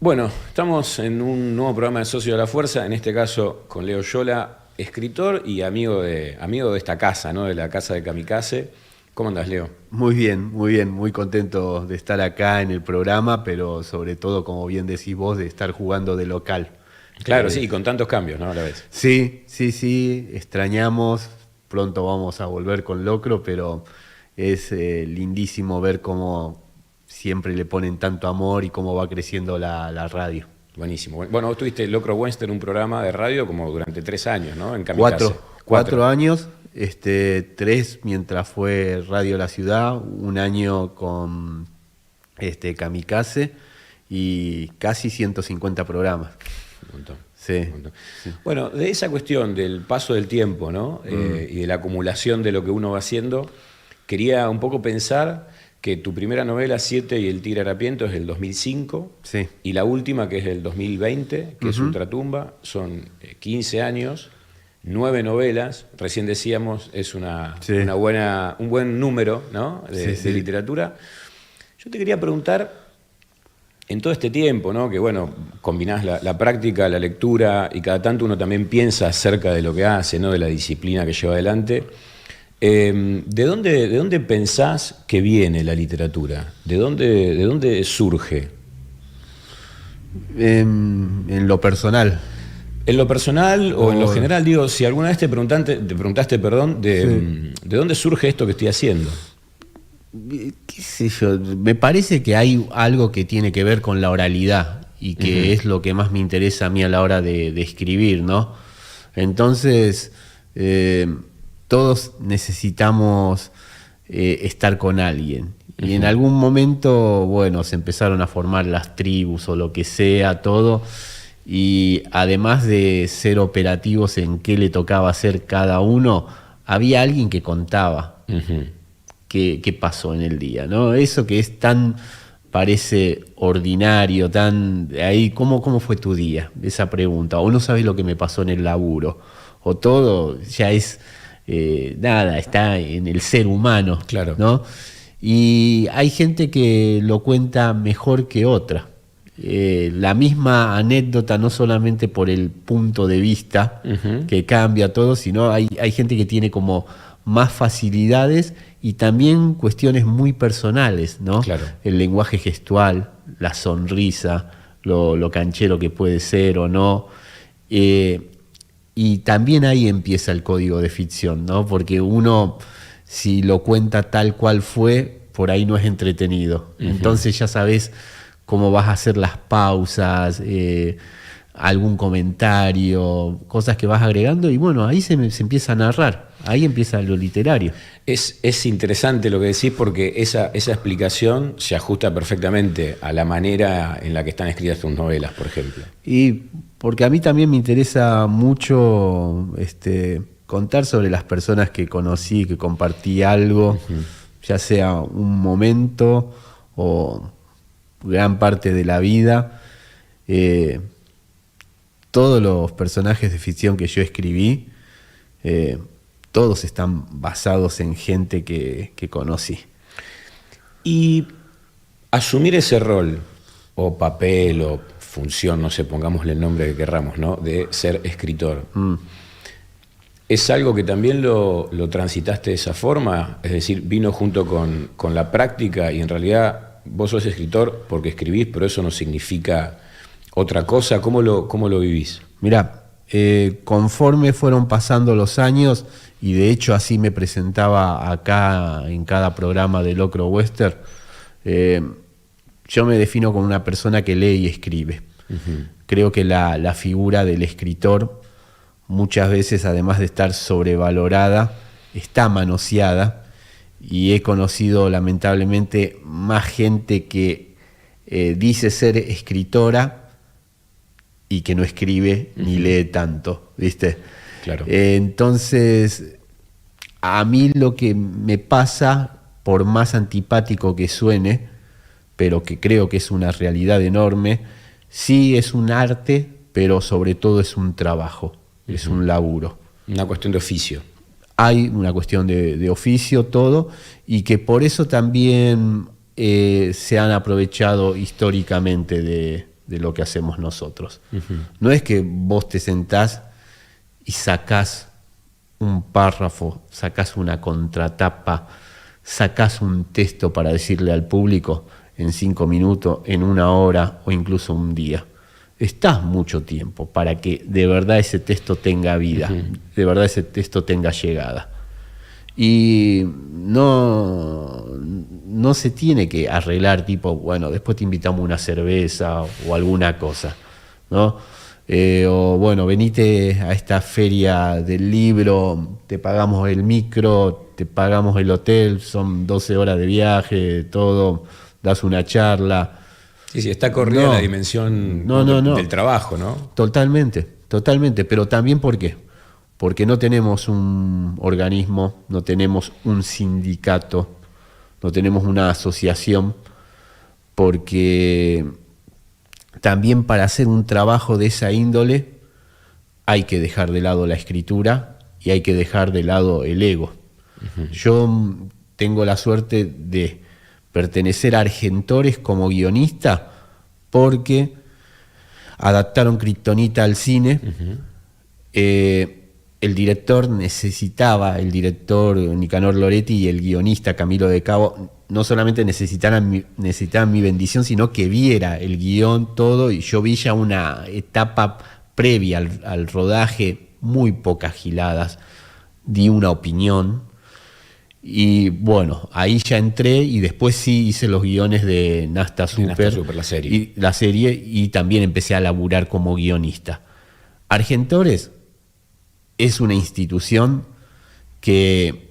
Bueno, estamos en un nuevo programa de Socio de la Fuerza, en este caso con Leo Yola, escritor y amigo de esta casa, ¿no? De la casa de Kamikaze. ¿Cómo andás, Leo? Muy bien, muy contento de estar acá en el programa, pero sobre todo, como bien decís vos, de estar jugando de local. Claro, sí, con tantos cambios, ¿no? A la vez. Sí, extrañamos, pronto vamos a volver con Locro, pero es lindísimo ver cómo siempre le ponen tanto amor y cómo va creciendo la radio. Buenísimo. Bueno, vos tuviste Locro Western, un programa de radio como durante 3 años, ¿no? En Kamikaze. Cuatro años, 3 mientras fue Radio La Ciudad, un año con Kamikaze y casi 150 programas. Un montón. Sí, Un montón. sí. Bueno, de esa cuestión del paso del tiempo, ¿no? Y de la acumulación de lo que uno va haciendo, quería un poco pensar que tu primera novela, Siete y el Tigre Harapiento, es del 2005, Sí. y la última, que es del 2020, que es Ultratumba, son 15 años, 9 novelas, recién decíamos, es un buen número, ¿no? de literatura. Yo te quería preguntar, en todo este tiempo, ¿no? Que bueno, combinás la práctica, la lectura, y cada tanto uno también piensa acerca de lo que hace, ¿no? De la disciplina que lleva adelante. ¿De dónde pensás que viene la literatura? ¿De dónde surge? En lo personal. ¿En lo personal o en lo general? Digo, si alguna vez te preguntaste, de dónde surge esto que estoy haciendo. ¿Qué sé yo? Me parece que hay algo que tiene que ver con la oralidad y que es lo que más me interesa a mí a la hora de escribir, ¿no? Entonces, todos necesitamos estar con alguien. Y en algún momento, bueno, se empezaron a formar las tribus o lo que sea, todo. Y además de ser operativos en qué le tocaba hacer cada uno, había alguien que contaba qué pasó en el día, ¿no? Eso que es tan, parece ordinario, ahí, ¿cómo fue tu día? Esa pregunta. O no sabes lo que me pasó en el laburo. O todo ya es, nada, está en el ser humano, Claro. ¿no? Y hay gente que lo cuenta mejor que otra. La misma anécdota, no solamente por el punto de vista que cambia todo, sino hay gente que tiene como más facilidades y también cuestiones muy personales, ¿no? Claro. El lenguaje gestual, la sonrisa, lo canchero que puede ser o no. Y también ahí empieza el código de ficción, ¿no? Porque uno, si lo cuenta tal cual fue, por ahí no es entretenido. Entonces ya sabes cómo vas a hacer las pausas, algún comentario, cosas que vas agregando, y bueno, ahí se empieza a narrar, ahí empieza lo literario. Es interesante lo que decís, porque esa explicación se ajusta perfectamente a la manera en la que están escritas tus novelas, por ejemplo. Y porque a mí también me interesa mucho contar sobre las personas que conocí, que compartí algo, ya sea un momento o gran parte de la vida. Todos los personajes de ficción que yo escribí, todos están basados en gente que conocí. Y asumir ese rol, o papel, o función, no sé, pongámosle el nombre que querramos, ¿no? De ser escritor. ¿Es algo que también lo transitaste de esa forma? Es decir, vino junto con la práctica, y en realidad vos sos escritor porque escribís, pero eso no significa otra cosa. ¿Cómo lo vivís? Mirá, conforme fueron pasando los años, y de hecho así me presentaba acá en cada programa de Locro Western, yo me defino como una persona que lee y escribe. Creo que la figura del escritor muchas veces, además de estar sobrevalorada, está manoseada, y he conocido lamentablemente más gente que dice ser escritora y que no escribe ni lee tanto, ¿viste? Claro. Entonces, a mí lo que me pasa, por más antipático que suene, pero que creo que es una realidad enorme, sí es un arte, pero sobre todo es un trabajo, es un laburo. Una cuestión de oficio. Hay una cuestión de oficio, todo, y que por eso también se han aprovechado históricamente de lo que hacemos nosotros. No es que vos te sentás y sacás un párrafo, sacás una contratapa, sacás un texto para decirle al público en 5 minutos, en 1 hora o incluso un día. Estás mucho tiempo para que de verdad ese texto tenga vida, de verdad ese texto tenga llegada. Y no se tiene que arreglar tipo, bueno, después te invitamos una cerveza o alguna cosa, ¿no? O bueno, venite a esta feria del libro, te pagamos el micro, te pagamos el hotel, son 12 horas de viaje, todo, das una charla. Sí, está corrida la dimensión del trabajo, ¿no? Totalmente, pero también ¿por qué? Porque no tenemos un organismo, no tenemos un sindicato, no tenemos una asociación, porque también para hacer un trabajo de esa índole hay que dejar de lado la escritura y hay que dejar de lado el ego. Yo tengo la suerte de pertenecer a Argentores como guionista porque adaptaron Kryptonita al cine. El director Nicanor Loretti y el guionista Camilo de Cabo no solamente necesitaban mi bendición, sino que viera el guión todo, y yo vi ya una etapa previa al rodaje, muy pocas giladas, di una opinión. Y bueno, ahí ya entré y después sí hice los guiones de Nasta Super, la serie, y también empecé a laburar como guionista. Argentores es una institución que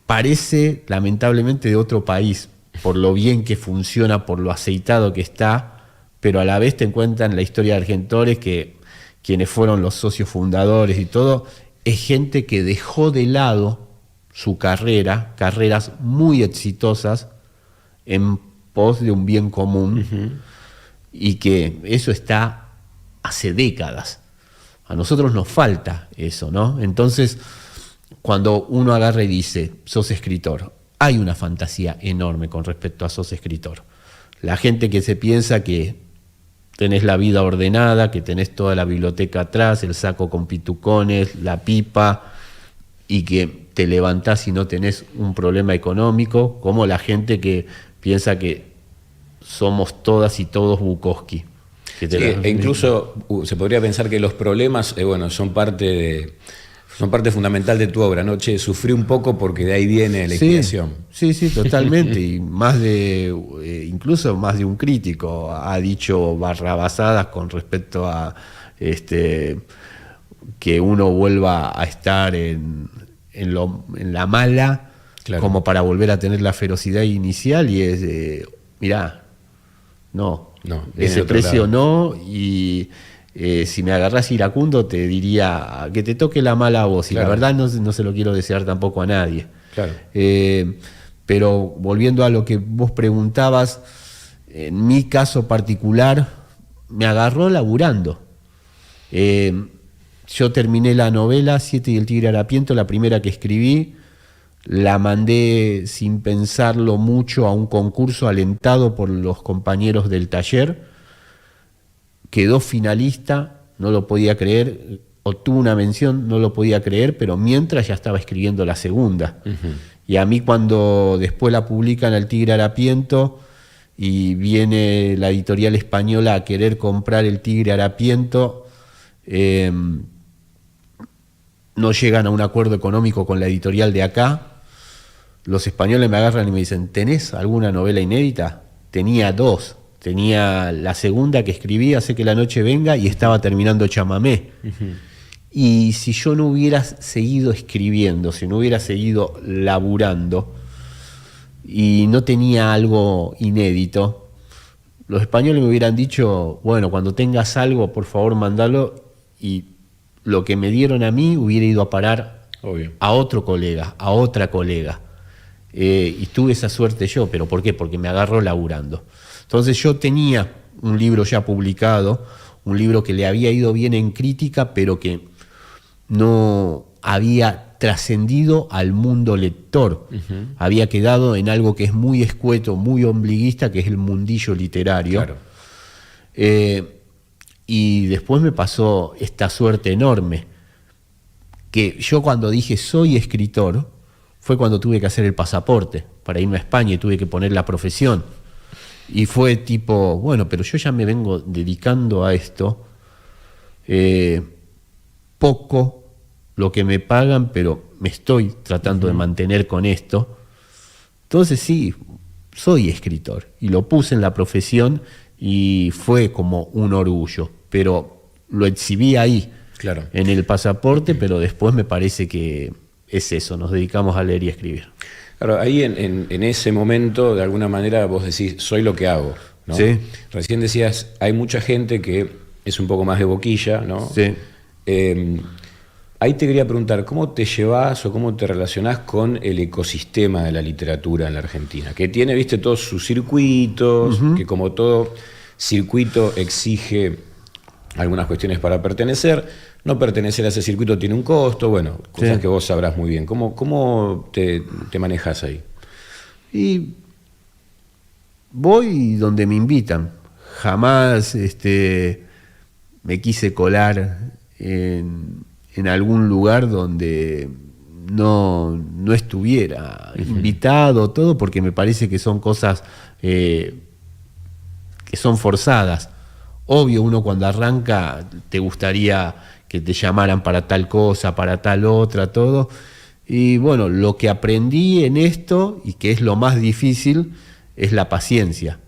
parece lamentablemente de otro país, por lo bien que funciona, por lo aceitado que está, pero a la vez te encuentran la historia de Argentores, que quienes fueron los socios fundadores y todo, es gente que dejó de lado su carreras muy exitosas en pos de un bien común, y que eso está hace décadas. A nosotros nos falta eso, ¿no? Entonces, cuando uno agarra y dice, sos escritor, hay una fantasía enorme con respecto a sos escritor. La gente que se piensa que tenés la vida ordenada, que tenés toda la biblioteca atrás, el saco con pitucones, la pipa, y que te levantás y no tenés un problema económico, como la gente que piensa que somos todas y todos Bukowski. E incluso se podría pensar que los problemas son parte fundamental de tu obra, ¿no? Che, sufrí un poco porque de ahí viene la inspiración. Sí, totalmente. Y incluso más de un crítico ha dicho barrabasadas con respecto a que uno vuelva a estar en la mala, claro, como para volver a tener la ferocidad inicial, y es, mirá, no, ese precio no, y si me agarrás iracundo te diría que te toque la mala a vos, claro, y la verdad no se lo quiero desear tampoco a nadie. Claro. Pero volviendo a lo que vos preguntabas, en mi caso particular me agarró laburando. Yo terminé la novela Siete y el Tigre Harapiento, la primera que escribí, la mandé sin pensarlo mucho a un concurso alentado por los compañeros del taller, quedó finalista, no lo podía creer, obtuvo una mención, no lo podía creer, pero mientras ya estaba escribiendo la segunda. Y a mí, cuando después la publican El Tigre Harapiento y viene la editorial española a querer comprar El Tigre Harapiento, no llegan a un acuerdo económico con la editorial de acá. Los españoles me agarran y me dicen, ¿tenés alguna novela inédita? Tenía 2. Tenía la segunda que escribí, Hace que la noche venga, y estaba terminando Chamamé. Y si yo no hubiera seguido escribiendo, si no hubiera seguido laburando y no tenía algo inédito, los españoles me hubieran dicho, bueno, cuando tengas algo, por favor, mandalo, y lo que me dieron a mí hubiera ido a parar a otro colega, a otra colega. Y tuve esa suerte yo, ¿pero por qué? Porque me agarró laburando. Entonces yo tenía un libro ya publicado, un libro que le había ido bien en crítica, pero que no había trascendido al mundo lector. Había quedado en algo que es muy escueto, muy ombliguista, que es el mundillo literario. Claro. Y después me pasó esta suerte enorme, que yo cuando dije soy escritor, fue cuando tuve que hacer el pasaporte para irme a España y tuve que poner la profesión. Y fue tipo, bueno, pero yo ya me vengo dedicando a esto, poco lo que me pagan, pero me estoy tratando de mantener con esto. Entonces sí, soy escritor y lo puse en la profesión y fue como un orgullo, pero lo exhibí ahí, claro, en el pasaporte, pero después me parece que es eso, nos dedicamos a leer y escribir. Claro, ahí en ese momento, de alguna manera, vos decís, soy lo que hago, ¿no? Sí. Recién decías, hay mucha gente que es un poco más de boquilla, ¿no? Sí. Ahí te quería preguntar, ¿cómo te llevas o cómo te relacionás con el ecosistema de la literatura en la Argentina? Que tiene, viste, todos sus circuitos, que como todo circuito exige algunas cuestiones para pertenecer. No pertenecer a ese circuito tiene un costo, bueno, cosas que vos sabrás muy bien. ¿Cómo te manejás ahí? Y voy donde me invitan. Jamás me quise colar en algún lugar donde no estuviera invitado, todo, porque me parece que son cosas que son forzadas. Obvio, uno cuando arranca te gustaría que te llamaran para tal cosa, para tal otra, todo. Y bueno, lo que aprendí en esto, y que es lo más difícil, es la paciencia.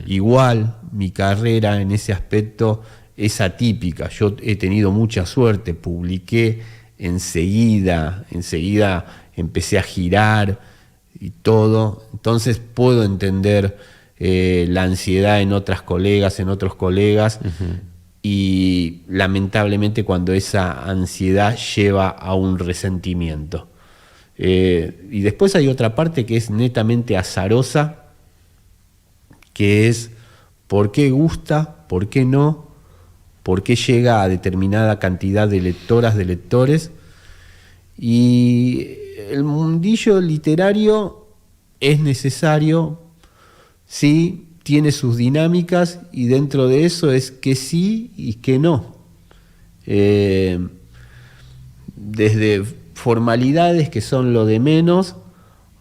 Igual mi carrera en ese aspecto es atípica. Yo he tenido mucha suerte, publiqué enseguida empecé a girar y todo. Entonces puedo entender la ansiedad en otros colegas, y lamentablemente cuando esa ansiedad lleva a un resentimiento. Y después hay otra parte que es netamente azarosa, que es por qué gusta, por qué no, por qué llega a determinada cantidad de lectoras, de lectores. Y el mundillo literario es necesario, sí, tiene sus dinámicas, y dentro de eso es que sí y que no. Desde formalidades que son lo de menos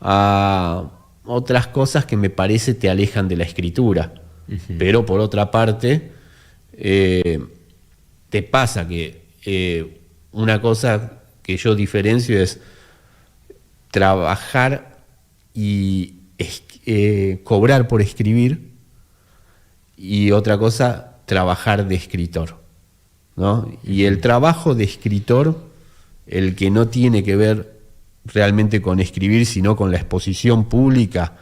a otras cosas que me parece te alejan de la escritura. Pero por otra parte, te pasa que una cosa que yo diferencio es trabajar y cobrar por escribir, y otra cosa, trabajar de escritor, ¿no? Y el trabajo de escritor, el que no tiene que ver realmente con escribir, sino con la exposición pública,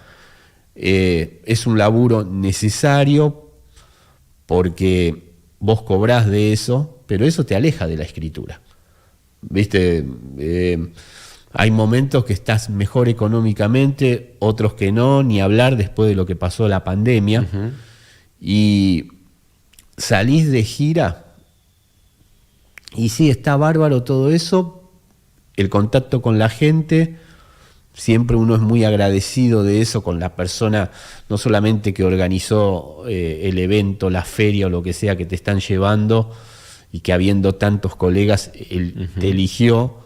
es un laburo necesario porque vos cobrás de eso, pero eso te aleja de la escritura. ¿Viste? Hay momentos que estás mejor económicamente, otros que no, ni hablar después de lo que pasó la pandemia. Y salís de gira y sí, está bárbaro todo eso, el contacto con la gente, siempre uno es muy agradecido de eso con la persona, no solamente que organizó el evento, la feria o lo que sea que te están llevando, y que habiendo tantos colegas te eligió,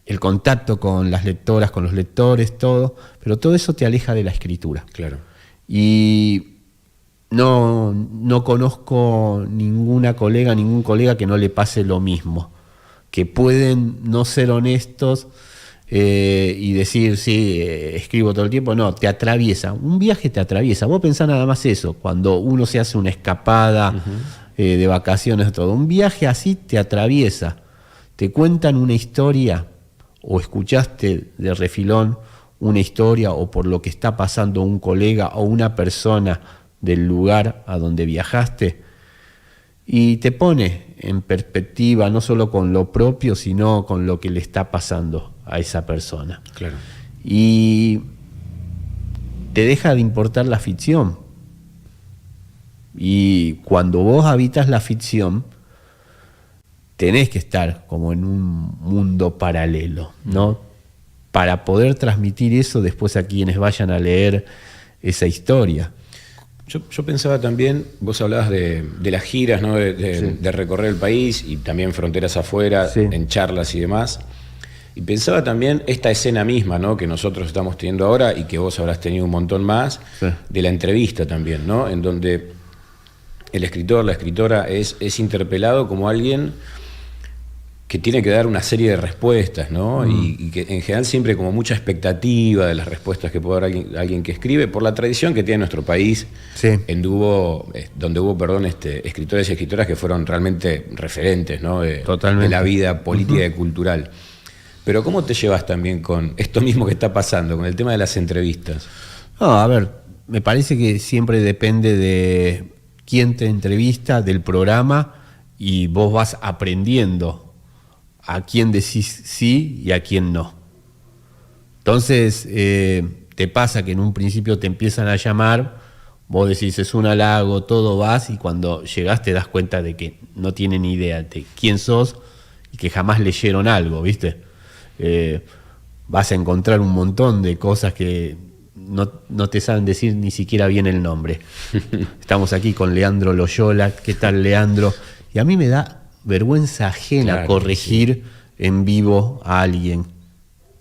el contacto con las lectoras, con los lectores, todo, pero todo eso te aleja de la escritura. Claro. Y no conozco ningún colega que no le pase lo mismo, que pueden no ser honestos y decir, sí, escribo todo el tiempo. No, te atraviesa, un viaje te atraviesa. Vos pensás nada más eso, cuando uno se hace una escapada de vacaciones, todo, un viaje así te atraviesa, te cuentan una historia, o escuchaste de refilón una historia, o por lo que está pasando un colega o una persona del lugar a donde viajaste, y te pone en perspectiva no solo con lo propio, sino con lo que le está pasando a esa persona. Claro. Y te deja de importar la ficción. Y cuando vos habitas la ficción, tenés que estar como en un mundo paralelo, ¿no? Para poder transmitir eso después a quienes vayan a leer esa historia. Yo pensaba también, vos hablabas de las giras, ¿no? De recorrer el país y también fronteras afuera, en charlas y demás. Y pensaba también esta escena misma, ¿no? Que nosotros estamos teniendo ahora y que vos habrás tenido un montón más, de la entrevista también, ¿no? En donde el escritor, la escritora es interpelado como alguien que tiene que dar una serie de respuestas, ¿no? Y que en general siempre como mucha expectativa de las respuestas que puede dar alguien que escribe, por la tradición que tiene nuestro país, donde hubo escritores y escritoras que fueron realmente referentes, ¿no? De la vida política y cultural. Pero ¿cómo te llevas también con esto mismo que está pasando, con el tema de las entrevistas? No, a ver, me parece que siempre depende de quién te entrevista, del programa, y vos vas aprendiendo a quién decís sí y a quién no. Entonces, te pasa que en un principio te empiezan a llamar, vos decís es un halago, todo vas, y cuando llegás te das cuenta de que no tienen ni idea de quién sos y que jamás leyeron algo, ¿viste? Vas a encontrar un montón de cosas que no te saben decir ni siquiera bien el nombre. Estamos aquí con Leandro Loyola. ¿Qué tal, Leandro? Y a mí me da vergüenza ajena corregir en vivo a alguien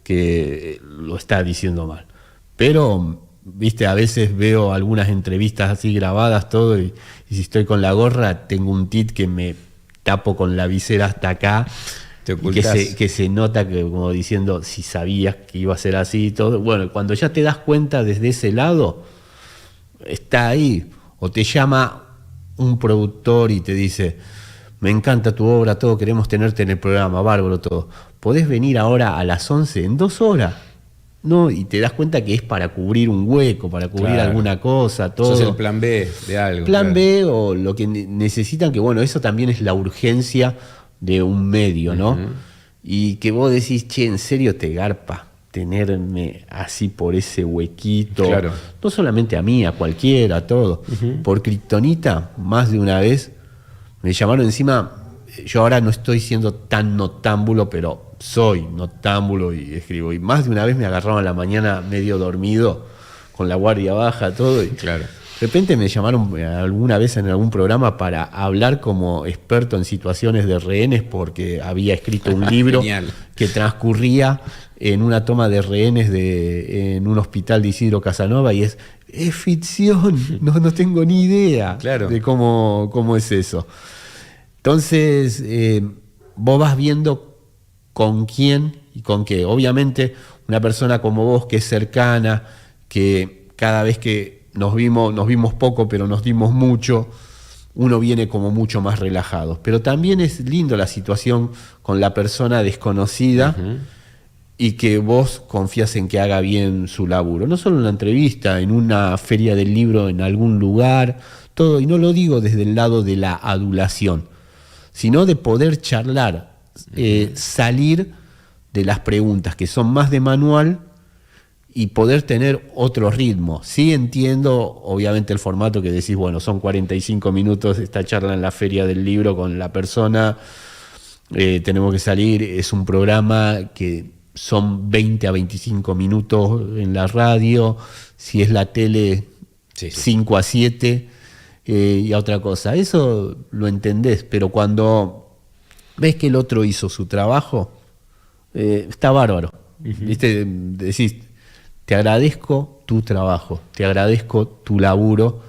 que lo está diciendo mal. Pero, viste, a veces veo algunas entrevistas así grabadas, todo, y si estoy con la gorra, tengo un tit que me tapo con la visera hasta acá, y que se nota que, como diciendo, si sabías que iba a ser así y todo. Bueno, cuando ya te das cuenta desde ese lado, está ahí. O te llama un productor y te dice: me encanta tu obra, todo, queremos tenerte en el programa, bárbaro, todo. ¿Podés venir ahora a las 11, en 2 horas? No, y te das cuenta que es para cubrir un hueco, para cubrir alguna cosa, todo. Eso es el plan B de algo. Plan B, o lo que necesitan, que bueno, eso también es la urgencia de un medio, ¿no? Y que vos decís, che, ¿en serio te garpa tenerme así por ese huequito? No solamente a mí, a cualquiera, a todo. Por Kriptonita, más de una vez me llamaron encima. Yo ahora no estoy siendo tan notámbulo, pero soy notámbulo y escribo. Y más de una vez me agarraron a la mañana medio dormido, con la guardia baja, todo. Y de repente me llamaron alguna vez en algún programa para hablar como experto en situaciones de rehenes, porque había escrito un libro que transcurría en una toma de rehenes en un hospital de Isidro Casanova, y es ficción, no tengo ni idea de cómo es eso. Entonces, vos vas viendo con quién y con qué. Obviamente, una persona como vos, que es cercana, que cada vez que nos vimos poco, pero nos dimos mucho, uno viene como mucho más relajado. Pero también es lindo la situación con la persona desconocida y que vos confías en que haga bien su laburo. No solo en una entrevista, en una feria del libro, en algún lugar, todo. Y no lo digo desde el lado de la adulación, sino de poder charlar, salir de las preguntas que son más de manual y poder tener otro ritmo. Sí entiendo, obviamente, el formato que decís, bueno, son 45 minutos esta charla en la feria del libro con la persona, tenemos que salir, es un programa que son 20 a 25 minutos en la radio, si es la tele, 5 a 7, y a otra cosa. Eso lo entendés, pero cuando ves que el otro hizo su trabajo, está bárbaro. ¿Viste? Decís, te agradezco tu trabajo, te agradezco tu laburo,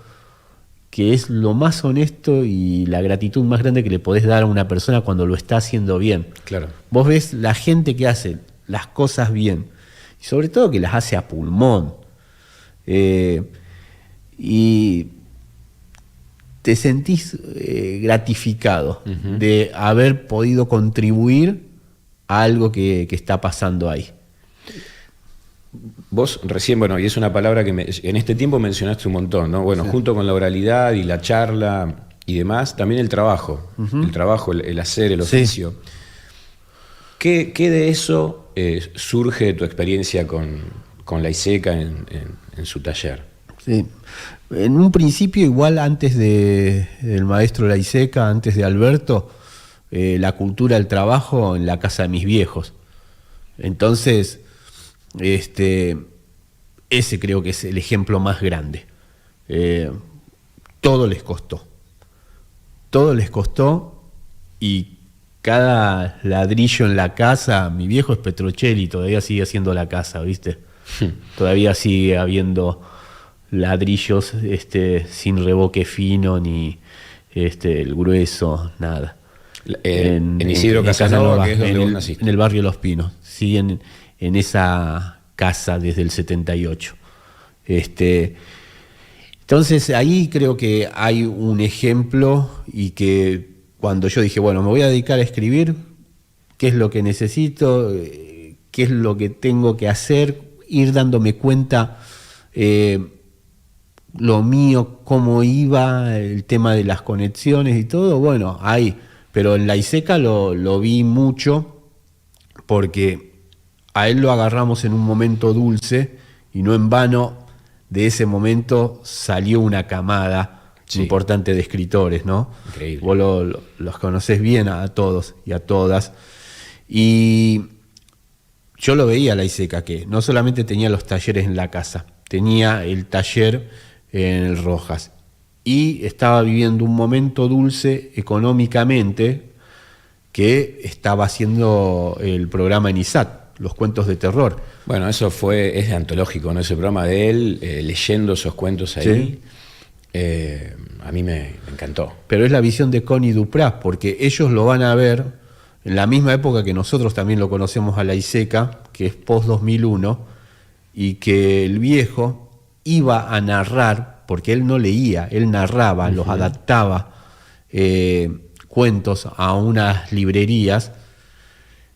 que es lo más honesto y la gratitud más grande que le podés dar a una persona cuando lo está haciendo bien. Vos ves la gente que hace las cosas bien, y sobre todo que las hace a pulmón, y te sentís gratificado de haber podido contribuir a algo que está pasando ahí. Vos recién, bueno, y es una palabra que en este tiempo mencionaste un montón, ¿no? Bueno, junto con la oralidad y la charla y demás, también el trabajo, el hacer, el oficio. ¿Qué de eso surge de tu experiencia con la ISECA en su taller? Sí. En un principio, igual antes del maestro de la ISECA, antes de Alberto, la cultura del trabajo en la casa de mis viejos. Entonces, ese creo que es el ejemplo más grande. todo les costó. Todo les costó y cada ladrillo en la casa, mi viejo es Petrocelli, todavía sigue haciendo la casa, ¿viste? Todavía sigue habiendo ladrillos sin revoque fino ni el grueso, nada. En Isidro Casanova, que es donde vos naciste. En el barrio Los Pinos. Siguen en esa casa desde el 78. Entonces ahí creo que hay un ejemplo y que cuando yo dije, bueno, me voy a dedicar a escribir, ¿qué es lo que necesito? ¿Qué es lo que tengo que hacer? Ir dándome cuenta lo mío, cómo iba, el tema de las conexiones y todo, bueno, ahí. Pero en la ISECA lo vi mucho porque a él lo agarramos en un momento dulce y no en vano de ese momento salió una camada importante de escritores, ¿no? Increíble. Vos los conocés bien a todos y a todas. Y yo lo veía a la ISECA, que no solamente tenía los talleres en la casa, tenía el taller en el Rojas. Y estaba viviendo un momento dulce económicamente, que estaba haciendo el programa en ISAT, los cuentos de terror. Bueno, eso es antológico, ¿no? Ese programa de él, leyendo esos cuentos ahí, a mí me encantó. Pero es la visión de Connie Duprat, porque ellos lo van a ver en la misma época que nosotros también lo conocemos a la ISECA, que es post-2001, y que el viejo iba a narrar, porque él no leía, él narraba, los adaptaba, cuentos a unas librerías,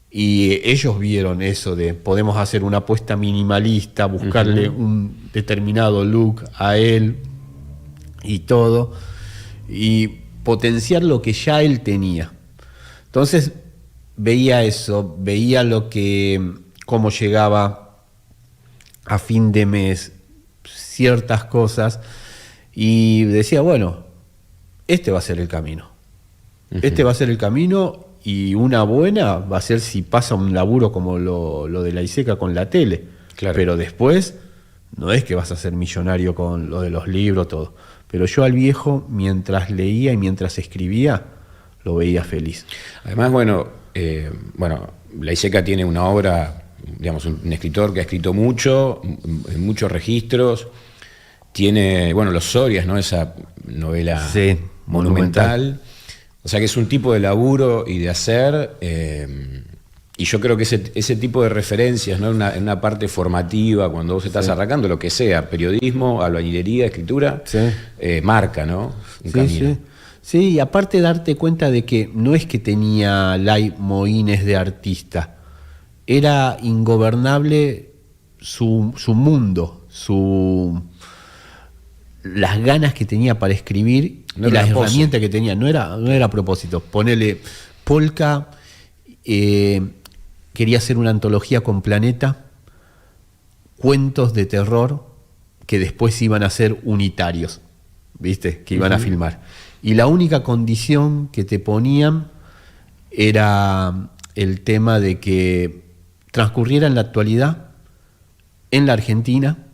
y ellos vieron eso de podemos hacer una apuesta minimalista, buscarle un determinado look a él y todo, y potenciar lo que ya él tenía. Entonces veía eso, veía cómo llegaba a fin de mes ciertas cosas y decía, bueno, este va a ser el camino. Este va a ser el camino y una buena va a ser si pasa un laburo como lo de la ISECA con la tele. Claro. Pero después no es que vas a ser millonario con lo de los libros, todo. Pero yo al viejo, mientras leía y mientras escribía, lo veía feliz. Además, bueno, la ISECA tiene una obra, digamos, un escritor que ha escrito mucho, en muchos registros. Tiene, bueno, Los Sorias, ¿no? Esa novela monumental. O sea que es un tipo de laburo y de hacer, y yo creo que ese tipo de referencias, ¿no? en una parte formativa, cuando vos estás arrancando, lo que sea, periodismo, albañilería, escritura, marca, ¿no? Un camino. Sí, y aparte darte cuenta de que no es que tenía mohines de artista, era ingobernable su mundo, las ganas que tenía para escribir y las herramientas que tenía. No era a propósito. Ponele, Polka quería hacer una antología con Planeta, cuentos de terror que después iban a ser unitarios, ¿viste? Que iban a filmar. Y la única condición que te ponían era el tema de que transcurriera en la actualidad, en la Argentina,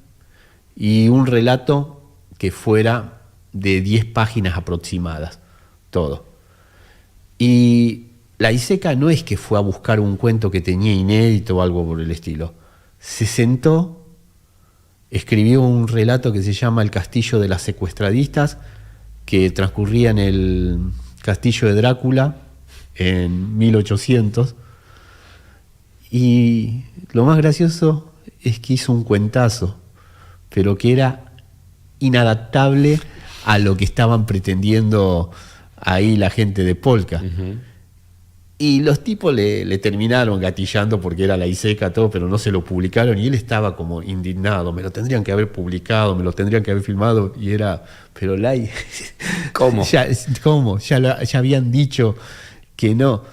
y un relato que fuera de 10 páginas aproximadas, todo. Y la ISECA no es que fue a buscar un cuento que tenía inédito o algo por el estilo. Se sentó, escribió un relato que se llama El castillo de las secuestradistas, que transcurría en el castillo de Drácula en 1800. Y lo más gracioso es que hizo un cuentazo, pero que era inadaptable a lo que estaban pretendiendo ahí la gente de Polka. Y los tipos le terminaron gatillando porque era la ISECA, todo, pero no se lo publicaron y él estaba como indignado. Me lo tendrían que haber publicado, me lo tendrían que haber filmado y era... Pero ¿Cómo? ¿Cómo? Ya habían dicho que no.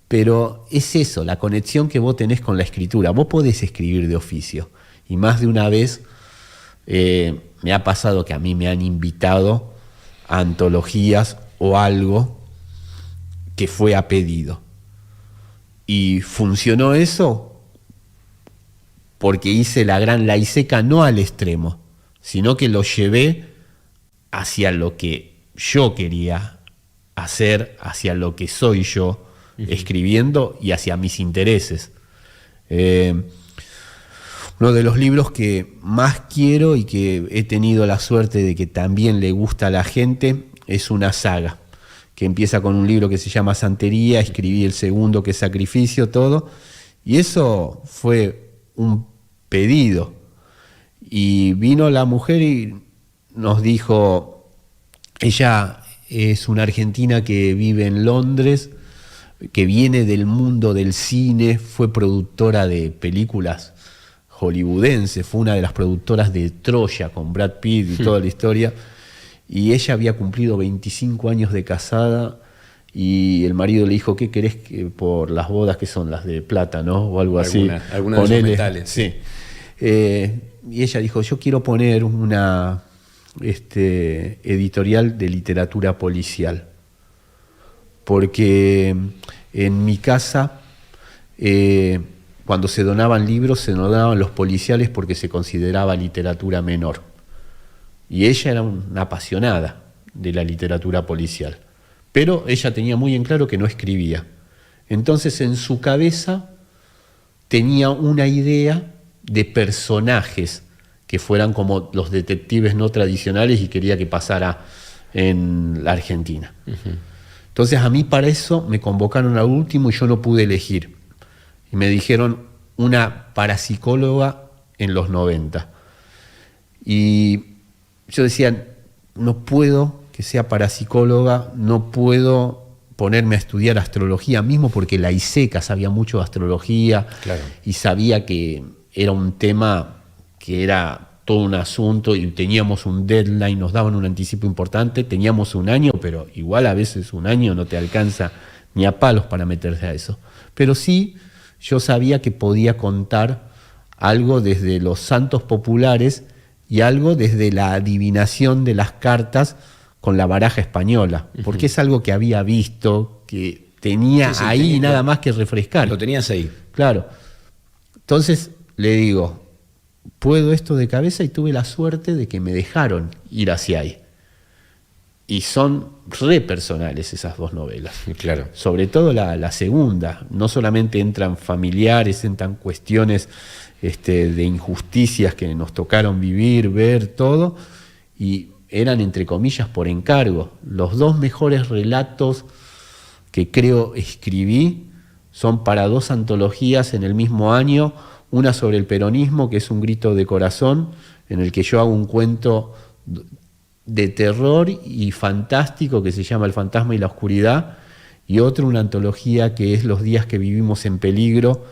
Pero es eso, la conexión que vos tenés con la escritura. Vos podés escribir de oficio. Y más de una vez me ha pasado que a mí me han invitado a antologías o algo que fue a pedido. Y funcionó eso porque hice la ISECA no al extremo, sino que lo llevé hacia lo que yo quería hacer, hacia lo que soy yo, escribiendo y hacia mis intereses. Uno de los libros que más quiero y que he tenido la suerte de que también le gusta a la gente es una saga, que empieza con un libro que se llama Santería, escribí el segundo que es Sacrificio, todo, y eso fue un pedido. Y vino la mujer y nos dijo, ella es una argentina que vive en Londres, que viene del mundo del cine, fue productora de películas hollywoodense, fue una de las productoras de Troya con Brad Pitt y toda la historia, y ella había cumplido 25 años de casada y el marido le dijo, ¿qué querés que por las bodas que son las de plata, ¿no? O algo así. Algunas de esos metales. Sí. Y ella dijo, yo quiero poner una editorial de literatura policial, porque en mi casa cuando se donaban libros, se donaban los policiales porque se consideraba literatura menor. Y ella era una apasionada de la literatura policial. Pero ella tenía muy en claro que no escribía. Entonces en su cabeza tenía una idea de personajes que fueran como los detectives no tradicionales y quería que pasara en la Argentina. Entonces a mí para eso me convocaron al último y yo no pude elegir. Y me dijeron una parapsicóloga en los 90. Y yo decía, no puedo que sea parapsicóloga, no puedo ponerme a estudiar astrología mismo porque la ISECA sabía mucho de astrología, claro, y sabía que era un tema que era todo un asunto y teníamos un deadline, nos daban un anticipo importante, teníamos un año, pero igual a veces un año no te alcanza ni a palos para meterse a eso. Pero sí, yo sabía que podía contar algo desde los santos populares y algo desde la adivinación de las cartas con la baraja española, porque es algo que había visto, que tenía ahí nada más que refrescar. Lo tenías ahí. Claro. Entonces le digo, puedo esto de cabeza, y tuve la suerte de que me dejaron ir hacia ahí. Y son re personales esas dos novelas. Claro. Sobre todo la segunda. No solamente entran familiares, entran cuestiones de injusticias que nos tocaron vivir, ver, todo, y eran, entre comillas, por encargo. Los dos mejores relatos que creo escribí son para dos antologías en el mismo año. Una sobre el peronismo, que es Un grito de corazón, en el que yo hago un cuento de terror y fantástico que se llama El fantasma y la oscuridad, y otro, una antología que es Los días que vivimos en peligro,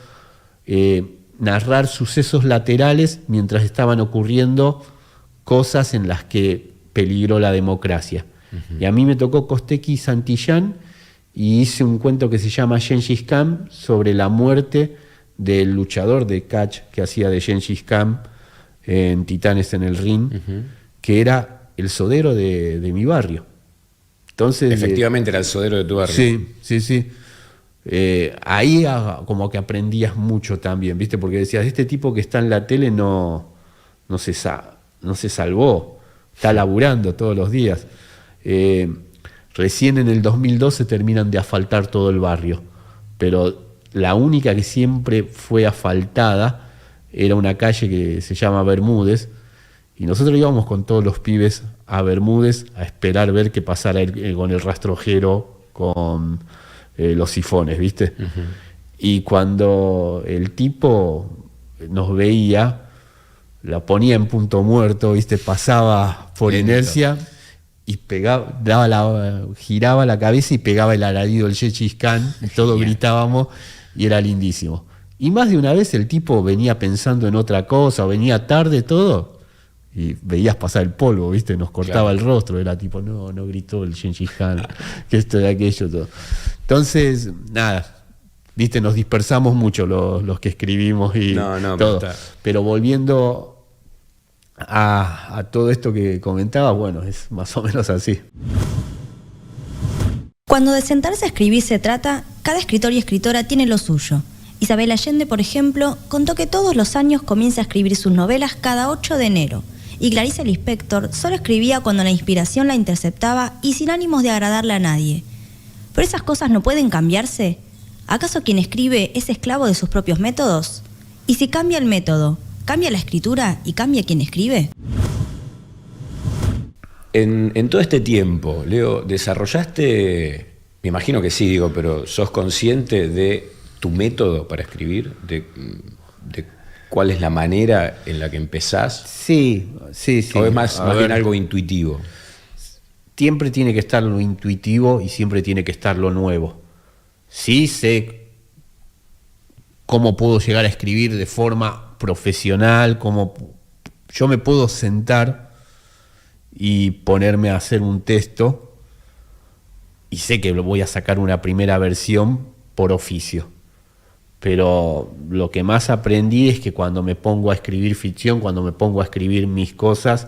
narrar sucesos laterales mientras estaban ocurriendo cosas en las que peligró la democracia. Y a mí me tocó Costecchi y Santillán, y hice un cuento que se llama Gengis Khan, sobre la muerte del luchador de catch que hacía de Gengis Khan en Titanes en el Ring, que era el sodero de mi barrio. Entonces, efectivamente era el sodero de tu barrio. Sí. Ahí como que aprendías mucho también, ¿viste? Porque decías, este tipo que está en la tele no se salvó, está laburando todos los días. Recién en el 2012 terminan de asfaltar todo el barrio, pero la única que siempre fue asfaltada era una calle que se llama Bermúdez, y nosotros íbamos con todos los pibes a Bermúdez a esperar ver qué pasara con el rastrojero, con los sifones, ¿viste? Y cuando el tipo nos veía, la ponía en punto muerto, ¿viste? Pasaba por inercia y pegaba, giraba la cabeza y pegaba el alarido del Gengis Khan, y todos gritábamos, y era lindísimo. Y más de una vez el tipo venía pensando en otra cosa, o venía tarde, todo, y veías pasar el polvo, ¿viste? Nos cortaba el rostro, era tipo, no gritó el Gengis Khan, que esto y aquello, todo. Entonces, nada, ¿viste? Nos dispersamos mucho los que escribimos y todo. Pero volviendo a todo esto que comentaba, bueno, es más o menos así. Cuando de sentarse a escribir se trata, cada escritor y escritora tiene lo suyo. Isabel Allende, por ejemplo, contó que todos los años comienza a escribir sus novelas cada 8 de enero y Clarice Lispector solo escribía cuando la inspiración la interceptaba y sin ánimos de agradarle a nadie. ¿Pero esas cosas no pueden cambiarse? ¿Acaso quien escribe es esclavo de sus propios métodos? ¿Y si cambia el método, cambia la escritura y cambia quien escribe? En todo este tiempo, Leo, ¿desarrollaste, me imagino que sí, pero sos consciente de tu método para escribir? ¿De cuál es la manera en la que empezás? Sí. ¿O es más bien algo intuitivo? Siempre tiene que estar lo intuitivo y siempre tiene que estar lo nuevo. Sí sé cómo puedo llegar a escribir de forma profesional, cómo yo me puedo sentar y ponerme a hacer un texto y sé que voy a sacar una primera versión por oficio. Pero lo que más aprendí es que cuando me pongo a escribir ficción, cuando me pongo a escribir mis cosas,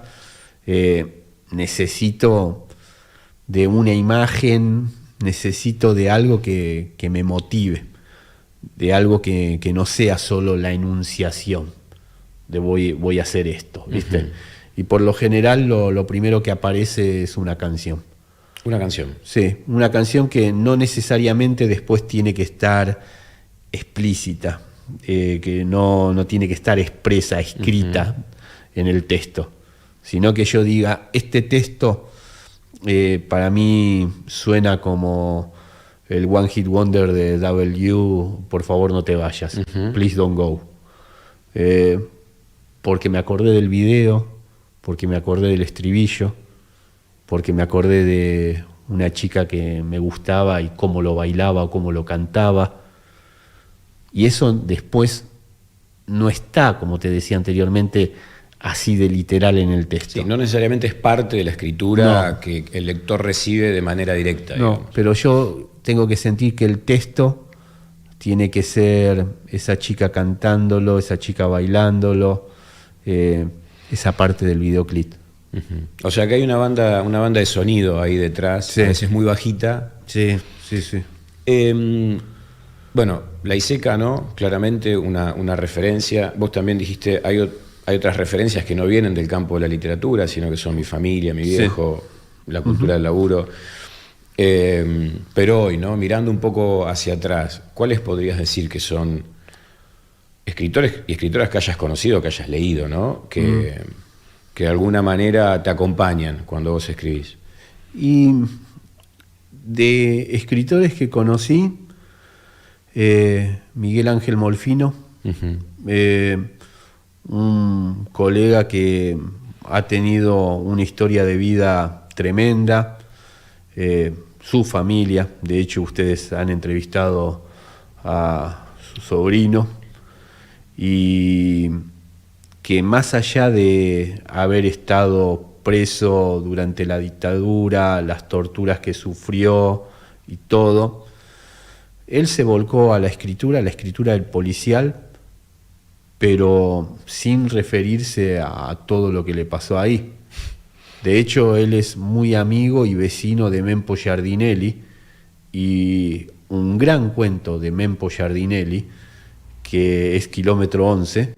necesito de una imagen, necesito de algo que me motive, de algo que no sea solo la enunciación de voy a hacer esto, ¿viste? Uh-huh. Y por lo general lo primero que aparece es una canción. ¿Una canción? Sí, una canción que no necesariamente después tiene que estar explícita, que no tiene que estar expresa, escrita en el texto, sino que yo diga, este texto para mí suena como el One Hit Wonder de W, por favor no te vayas, Please Don't Go, porque me acordé del video, porque me acordé del estribillo, porque me acordé de una chica que me gustaba y cómo lo bailaba o cómo lo cantaba. Y eso después no está, como te decía anteriormente, así de literal en el texto. Sí, no necesariamente es parte de la escritura que el lector recibe de manera directa. No, digamos. Pero yo tengo que sentir que el texto tiene que ser esa chica cantándolo, esa chica bailándolo, esa parte del videoclip. Uh-huh. O sea que hay una banda de sonido ahí detrás, sí. A veces muy bajita. Sí. Bueno, La Iseca, ¿no? Claramente una referencia. Vos también dijiste, hay otras referencias que no vienen del campo de la literatura, sino que son mi familia, mi viejo, la cultura del laburo. Pero hoy, ¿no? Mirando un poco hacia atrás, ¿cuáles podrías decir que son escritores y escritoras que hayas conocido, que hayas leído, ¿no? Que de alguna manera te acompañan cuando vos escribís? Y de escritores que conocí, Miguel Ángel Molfino, un colega que ha tenido una historia de vida tremenda, su familia, de hecho ustedes han entrevistado a su sobrino, y que más allá de haber estado preso durante la dictadura, las torturas que sufrió y todo, él se volcó a la escritura del policial, pero sin referirse a todo lo que le pasó ahí. De hecho, él es muy amigo y vecino de Mempo Giardinelli, y un gran cuento de Mempo Giardinelli, que es Kilómetro 11,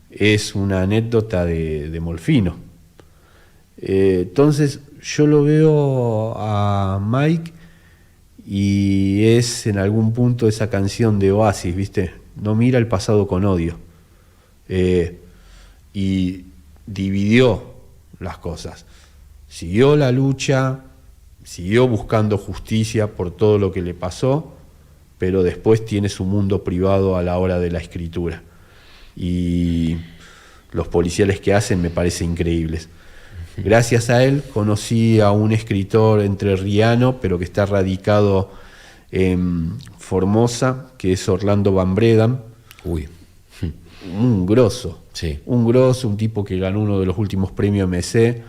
es una anécdota de Molfino. Entonces yo lo veo a Mike y es en algún punto esa canción de Oasis, ¿viste? No mira el pasado con odio. Y dividió las cosas. Siguió la lucha, siguió buscando justicia por todo lo que le pasó, pero después tiene su mundo privado a la hora de la escritura. Y los policiales que hacen me parecen increíbles. Gracias a él conocí a un escritor entrerriano, pero que está radicado en Formosa, que es Orlando Van Bredan. Uy. Un grosso. Sí. Un grosso, un tipo que ganó uno de los últimos premios MC.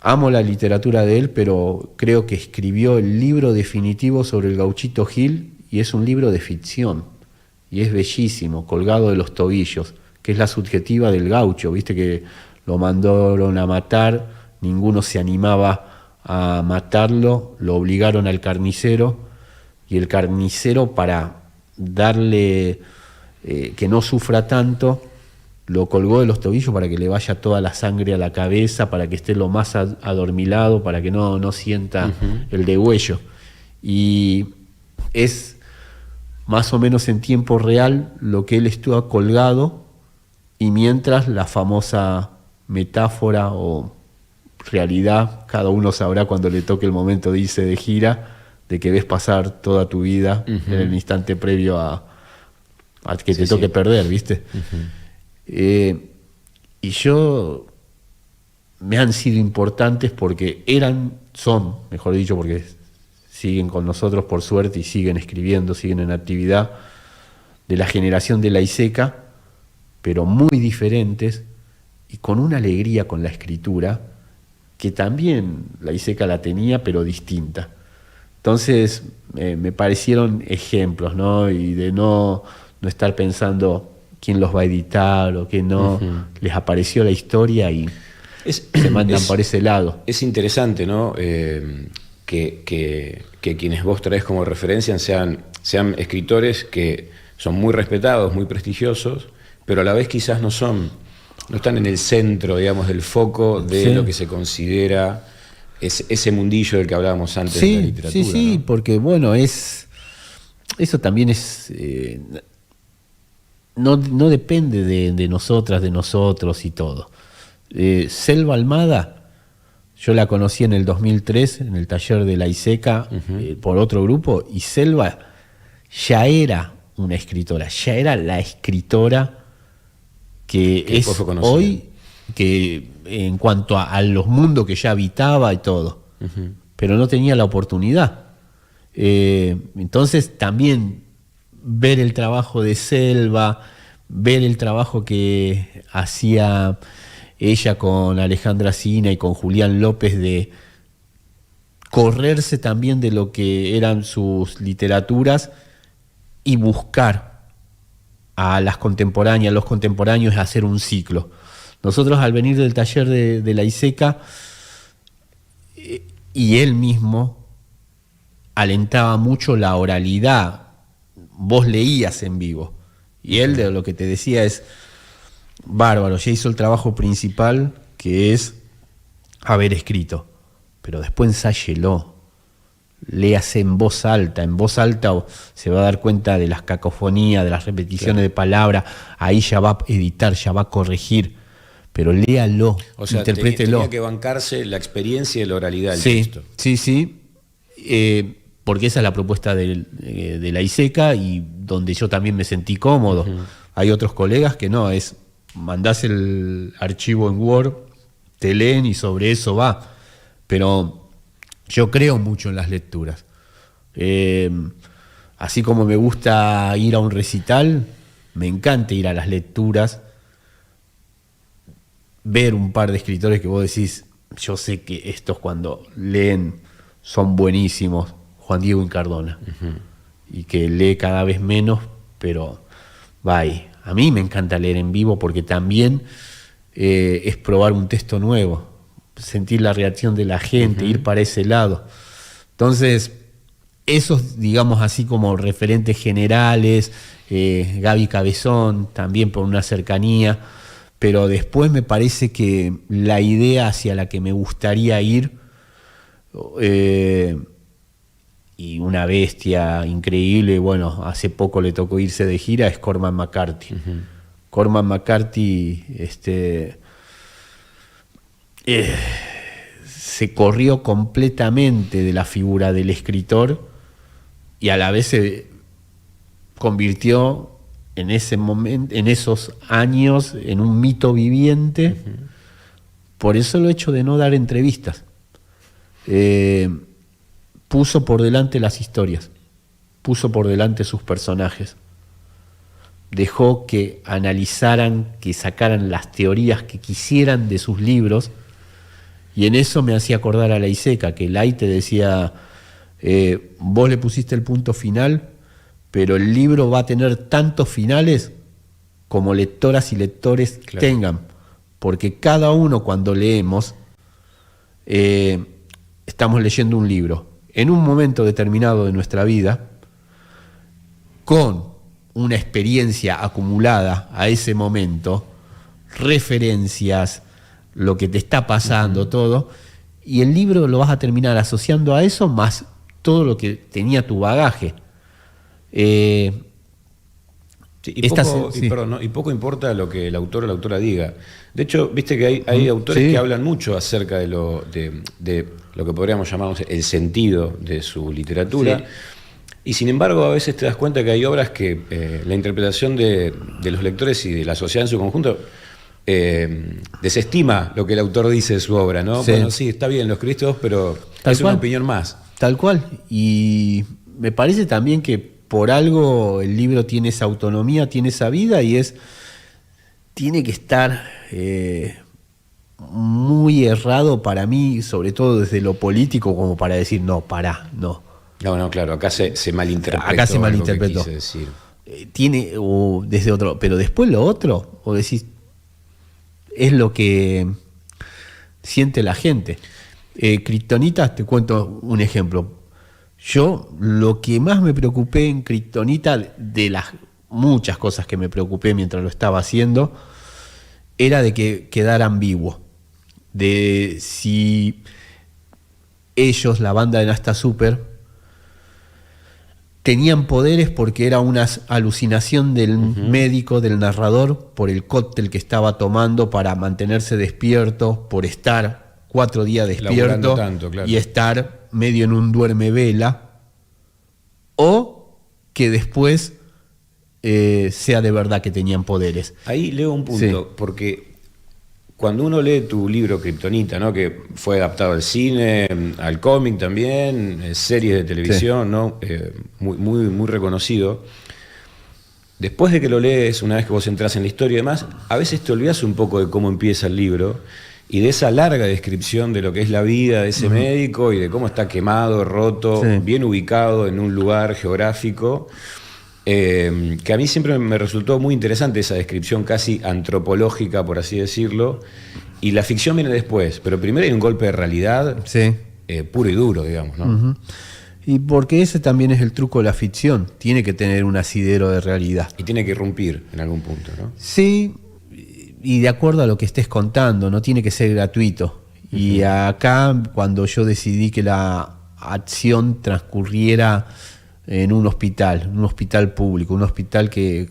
Amo la literatura de él, pero creo que escribió el libro definitivo sobre el Gauchito Gil, y es un libro de ficción. Y es bellísimo, Colgado de los tobillos, que es la subjetiva del gaucho, viste que lo mandaron a matar, ninguno se animaba a matarlo, lo obligaron al carnicero, y el carnicero, para darle que no sufra tanto, lo colgó de los tobillos para que le vaya toda la sangre a la cabeza, para que esté lo más adormilado, para que no sienta el degüello. Y es más o menos en tiempo real lo que él estuvo colgado, y mientras la famosa metáfora o realidad, cada uno sabrá cuando le toque el momento de irse de gira, de que ves pasar toda tu vida en el instante previo a que te toque perder, ¿viste? Y yo, me han sido importantes porque son, mejor dicho, porque siguen con nosotros por suerte y siguen escribiendo, siguen en actividad, de la generación de la ISECA, pero muy diferentes y con una alegría con la escritura que también la ISECA la tenía, pero distinta. Entonces me parecieron ejemplos, ¿no? Y de no estar pensando quién los va a editar o quién no. Les apareció la historia y se mandan por ese lado. Es interesante, ¿no? Que quienes vos traes como referencia sean escritores que son muy respetados, muy prestigiosos, pero a la vez quizás no están en el centro, digamos, del foco de lo que se considera ese mundillo del que hablábamos antes de la literatura. Sí, ¿no? Porque bueno, eso también es... no depende de nosotras, de nosotros y todo. Selva Almada, yo la conocí en el 2003 en el taller de la ISECA por otro grupo, y Selva ya era una escritora, ya era la escritora que es hoy, que en cuanto a los mundos que ya habitaba y todo, pero no tenía la oportunidad. Entonces también ver el trabajo de Selva, ver el trabajo que hacía ella con Alejandra Sina y con Julián López, de correrse también de lo que eran sus literaturas y buscar a las contemporáneas, los contemporáneos, hacer un ciclo. Nosotros, al venir del taller de la ISECA, y él mismo alentaba mucho la oralidad. Vos leías en vivo, y él de lo que te decía es: bárbaro, ya hizo el trabajo principal, que es haber escrito, pero después ensáyelo, léase en voz alta se va a dar cuenta de las cacofonías, de las repeticiones de palabras, ahí ya va a editar, ya va a corregir, pero léalo, o sea, interprételo. Tenía que bancarse la experiencia y la oralidad del texto. Sí, porque esa es la propuesta de la ISECA, y donde yo también me sentí cómodo. Hay otros colegas que no, mandás el archivo en Word, te leen y sobre eso va. Pero yo creo mucho en las lecturas. Así como me gusta ir a un recital, me encanta ir a las lecturas, ver un par de escritores que vos decís, yo sé que estos cuando leen son buenísimos, Juan Diego Incardona, y que lee cada vez menos, pero bye. A mí me encanta leer en vivo porque también es probar un texto nuevo, sentir la reacción de la gente, ir para ese lado. Entonces, esos, digamos así como referentes generales, Gaby Cabezón, también por una cercanía, pero después me parece que la idea hacia la que me gustaría ir, y una bestia increíble, bueno, hace poco le tocó irse de gira, es Cormac McCarthy. Cormac McCarthy se corrió completamente de la figura del escritor y a la vez se convirtió en ese momento, en esos años, en un mito viviente. Por eso el hecho de no dar entrevistas. Puso por delante las historias, puso por delante sus personajes, dejó que analizaran, que sacaran las teorías que quisieran de sus libros, y en eso me hacía acordar a la ISECA, que Lai te decía, vos le pusiste el punto final, pero el libro va a tener tantos finales como lectoras y lectores tengan, porque cada uno cuando leemos, estamos leyendo un libro en un momento determinado de nuestra vida, con una experiencia acumulada a ese momento, referencias, lo que te está pasando, todo. Y el libro lo vas a terminar asociando a eso, más todo lo que tenía tu bagaje. Sí, y poco importa lo que el autor o la autora diga. De hecho, viste que hay autores que hablan mucho acerca de lo que podríamos llamar el sentido de su literatura. Sí. Y sin embargo, a veces te das cuenta que hay obras que la interpretación de los lectores y de la sociedad en su conjunto desestima lo que el autor dice de su obra, ¿no? Sí. Bueno, sí, está bien, lo escribiste vos, pero es una opinión más. Tal cual. Y me parece también que por algo el libro tiene esa autonomía, tiene esa vida, y tiene que estar muy errado para mí, sobre todo desde lo político, como para decir, no, pará, no. No, claro, acá se malinterpretó. Acá se malinterpretó. Decir. Tiene, o desde otro, pero después lo otro, o decís, es lo que siente la gente. Kriptonita, te cuento un ejemplo. Yo lo que más me preocupé en Kriptonita, de las muchas cosas que me preocupé mientras lo estaba haciendo, era de que quedara ambiguo. De si ellos, la banda de Nasta Super, tenían poderes porque era una alucinación del médico, del narrador, por el cóctel que estaba tomando para mantenerse despierto, por estar 4 días despierto tanto, claro, y estar medio en un duerme vela, o que después sea de verdad que tenían poderes. Ahí leo un punto, porque cuando uno lee tu libro Kriptonita, ¿no?, que fue adaptado al cine, al cómic también, series de televisión, ¿no?, muy reconocido. Después de que lo lees, una vez que vos entrás en la historia y demás, a veces te olvidás un poco de cómo empieza el libro y de esa larga descripción de lo que es la vida de ese médico y de cómo está quemado, roto, bien ubicado en un lugar geográfico. Que a mí siempre me resultó muy interesante esa descripción casi antropológica, por así decirlo, y la ficción viene después, pero primero hay un golpe de realidad puro y duro, digamos, ¿no? Y porque ese también es el truco de la ficción, tiene que tener un asidero de realidad. Y tiene que irrumpir en algún punto, ¿no? Sí, y de acuerdo a lo que estés contando, no tiene que ser gratuito. Y acá, cuando yo decidí que la acción transcurriera en un hospital público, un hospital que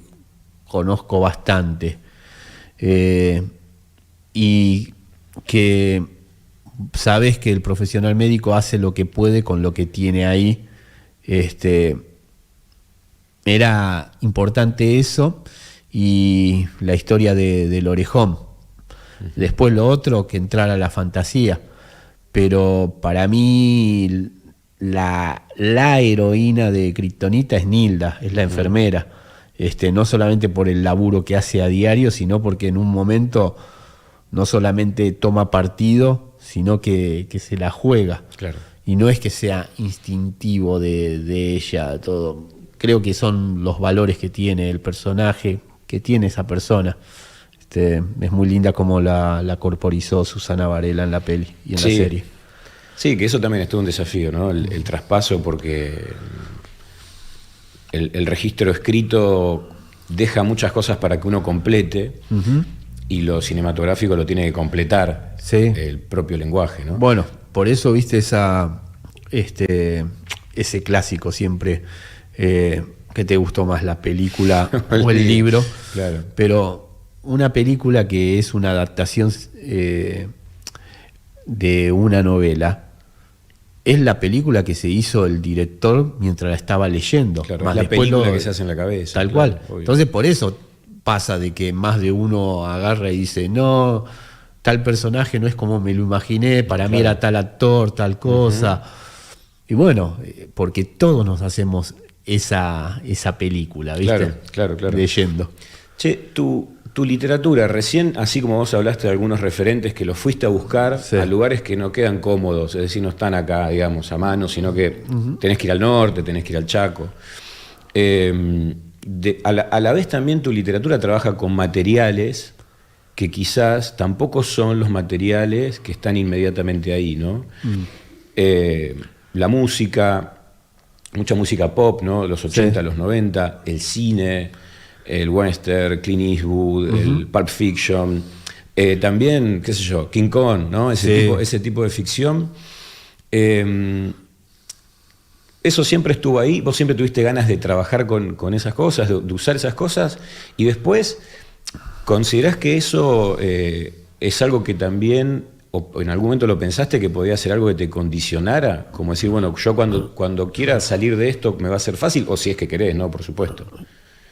conozco bastante, y que sabes que el profesional médico hace lo que puede con lo que tiene ahí, era importante eso, y la historia del orejón. Después lo otro, que entrara la fantasía, pero para mí la heroína de Kriptonita es Nilda, es la enfermera, no solamente por el laburo que hace a diario, sino porque en un momento no solamente toma partido, sino que se la juega. Claro. Y no es que sea instintivo de ella, todo. Creo que son los valores que tiene el personaje, que tiene esa persona. Es muy linda como la corporizó Susana Varela en la peli y en la serie. Sí, que eso también es todo un desafío, ¿no? El traspaso, porque el registro escrito deja muchas cosas para que uno complete, y lo cinematográfico lo tiene que completar el propio lenguaje, ¿no? Bueno, por eso viste ese clásico siempre, que te gustó más, la película o el libro. Claro. Pero una película que es una adaptación de una novela, es la película que se hizo el director mientras la estaba leyendo. Claro, más es la película que se hace en la cabeza. Tal cual. Obvio. Entonces, por eso pasa de que más de uno agarra y dice, no, tal personaje no es como me lo imaginé, para mí era tal actor, tal cosa. Y bueno, porque todos nos hacemos esa película, ¿viste? Claro. Leyendo. Che, tu literatura, recién, así como vos hablaste de algunos referentes que los fuiste a buscar a lugares que no quedan cómodos, es decir, no están acá, digamos, a mano, sino que tenés que ir al norte, tenés que ir al Chaco. A la vez también tu literatura trabaja con materiales que quizás tampoco son los materiales que están inmediatamente ahí, ¿no? La música, mucha música pop, ¿no? Los 80, los 90, el cine. el western, Clint Eastwood, el Pulp Fiction, también, qué sé yo, King Kong, ¿no? Ese tipo de ficción. Eso siempre estuvo ahí, vos siempre tuviste ganas de trabajar con esas cosas, de usar esas cosas, y después, ¿considerás que eso es algo que también, o en algún momento lo pensaste, que podía ser algo que te condicionara? Como decir, bueno, yo cuando quiera salir de esto me va a ser fácil, o si es que querés, ¿no? Por supuesto.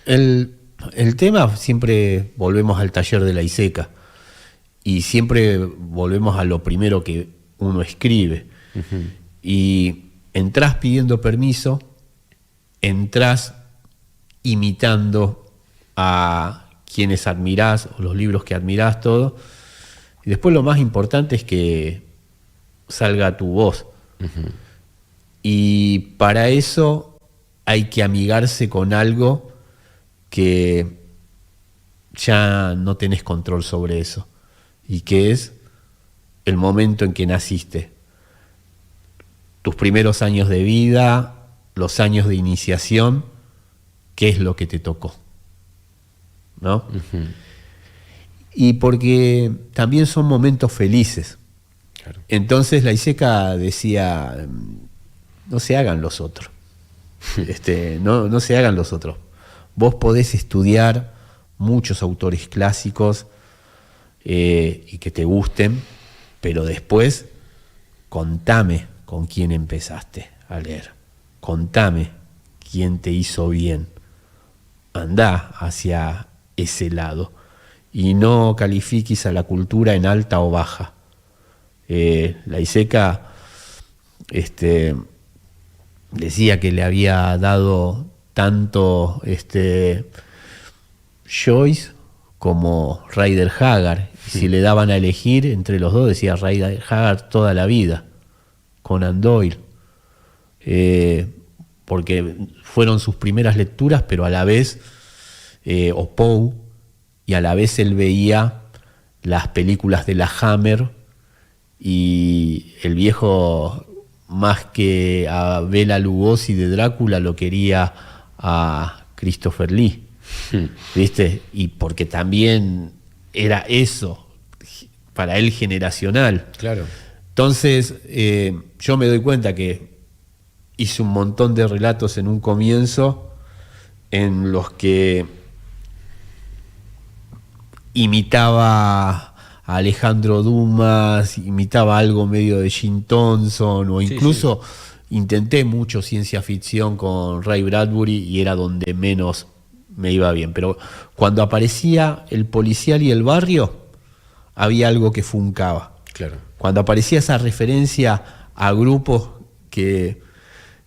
El tema, siempre volvemos al taller de la ISECA, y siempre volvemos a lo primero que uno escribe. Y entrás pidiendo permiso, entrás imitando a quienes admirás, o los libros que admirás, todo. Y después lo más importante es que salga tu voz. Y para eso hay que amigarse con algo que ya no tenés control sobre eso, y que es el momento en que naciste. Tus primeros años de vida, los años de iniciación, ¿qué es lo que te tocó? ¿No? Y porque también son momentos felices. Claro. Entonces la ISECA decía, no se hagan los otros. No se hagan los otros. Vos podés estudiar muchos autores clásicos y que te gusten, pero después contame con quién empezaste a leer. Contame quién te hizo bien. Andá hacia ese lado y no califiques a la cultura en alta o baja. La ISECA decía que le había dado tanto Joyce como Rider Haggard. Si le daban a elegir entre los dos, decía Rider Haggard toda la vida. Conan Doyle, porque fueron sus primeras lecturas, pero a la vez, o Poe, y a la vez él veía las películas de la Hammer, y el viejo, más que a Bela Lugosi de Drácula, lo quería a Christopher Lee, ¿viste? Y porque también era eso, para él generacional. Claro. Entonces, yo me doy cuenta que hice un montón de relatos en un comienzo en los que imitaba a Alejandro Dumas, imitaba algo medio de Jim Thompson, o incluso intenté mucho ciencia ficción con Ray Bradbury, y era donde menos me iba bien. Pero cuando aparecía el policial y el barrio, había algo que funcaba. Claro. Cuando aparecía esa referencia a grupos que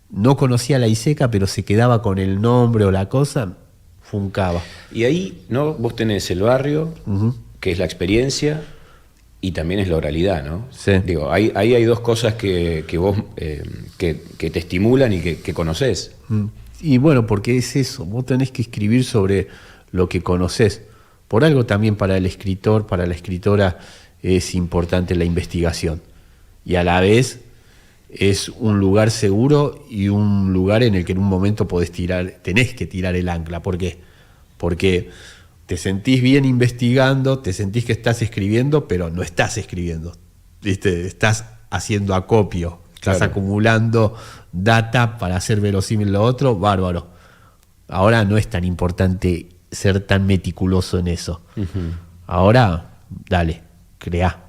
no conocía la ISECA, pero se quedaba con el nombre o la cosa, funcaba. Y ahí, ¿no? Vos tenés el barrio, que es la experiencia, y también es la oralidad, ¿no? Sí. Digo, ahí hay dos cosas que vos que te estimulan y que conocés. Y bueno, porque es eso, vos tenés que escribir sobre lo que conocés. Por algo también para el escritor, para la escritora, es importante la investigación, y a la vez es un lugar seguro y un lugar en el que en un momento tenés que tirar el ancla. ¿Por qué? Porque te sentís bien investigando, te sentís que estás escribiendo, pero no estás escribiendo, ¿viste? Estás haciendo acopio, estás acumulando data para hacer verosímil lo otro, bárbaro. Ahora no es tan importante ser tan meticuloso en eso. Ahora, dale, creá.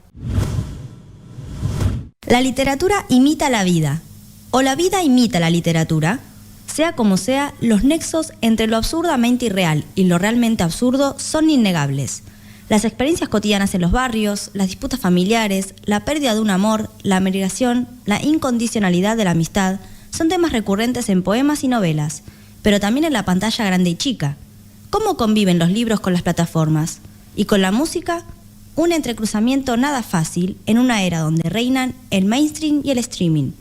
La literatura imita la vida, o la vida imita la literatura. Sea como sea, los nexos entre lo absurdamente irreal y lo realmente absurdo son innegables. Las experiencias cotidianas en los barrios, las disputas familiares, la pérdida de un amor, la migración, la incondicionalidad de la amistad, son temas recurrentes en poemas y novelas, pero también en la pantalla grande y chica. ¿Cómo conviven los libros con las plataformas? Y con la música, un entrecruzamiento nada fácil en una era donde reinan el mainstream y el streaming.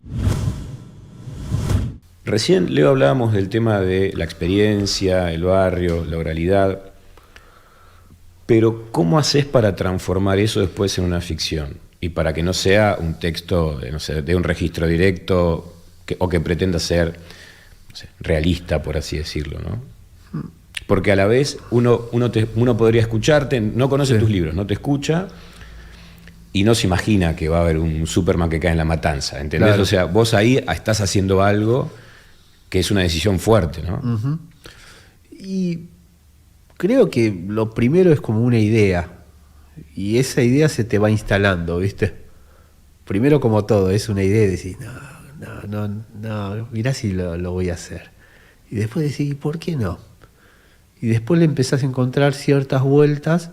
Recién, Leo, hablábamos del tema de la experiencia, el barrio, la oralidad, pero ¿cómo haces para transformar eso después en una ficción? Y para que no sea un texto, no sé, de un registro directo o que pretenda ser, no sé, realista, por así decirlo, ¿no? porque a la vez uno podría escucharte, no conoce tus libros, no te escucha y no se imagina que va a haber un Superman que cae en la matanza, ¿entendés? Claro. O sea, vos ahí estás haciendo algo que es una decisión fuerte, ¿no? Uh-huh. Y creo que lo primero es como una idea, y esa idea se te va instalando, ¿viste? Primero, como todo, es una idea y decís, no, mirá si lo voy a hacer. Y después decís, ¿por qué no? Y después le empezás a encontrar ciertas vueltas,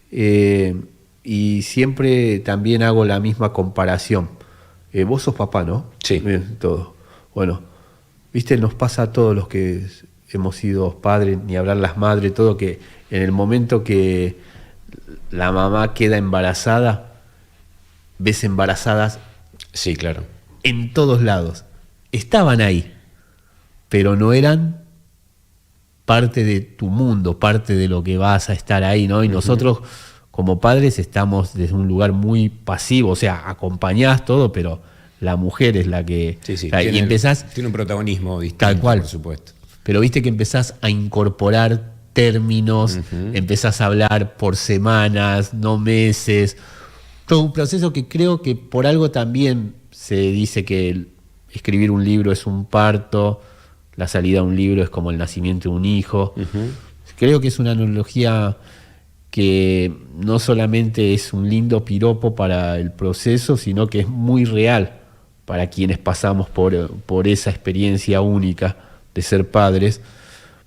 y siempre también hago la misma comparación. Vos sos papá, ¿no? Sí. Bien, todo. Bueno, ¿viste? Nos pasa a todos los que hemos sido padres, ni hablar las madres, todo, que en el momento que la mamá queda embarazada, ves embarazadas. Sí, claro. En todos lados. Estaban ahí, pero no eran parte de tu mundo, parte de lo que vas a estar ahí, ¿no? Y nosotros, como padres, estamos desde un lugar muy pasivo, o sea, acompañás todo, pero la mujer es la que... Sí, y empezás... Tiene un protagonismo distinto, tal cual, por supuesto. Pero viste que empezás a incorporar términos, empezás a hablar por semanas, no meses. Todo un proceso que creo que por algo también se dice que escribir un libro es un parto, la salida de un libro es como el nacimiento de un hijo. Creo que es una analogía que no solamente es un lindo piropo para el proceso, sino que es muy real para quienes pasamos por esa experiencia única de ser padres,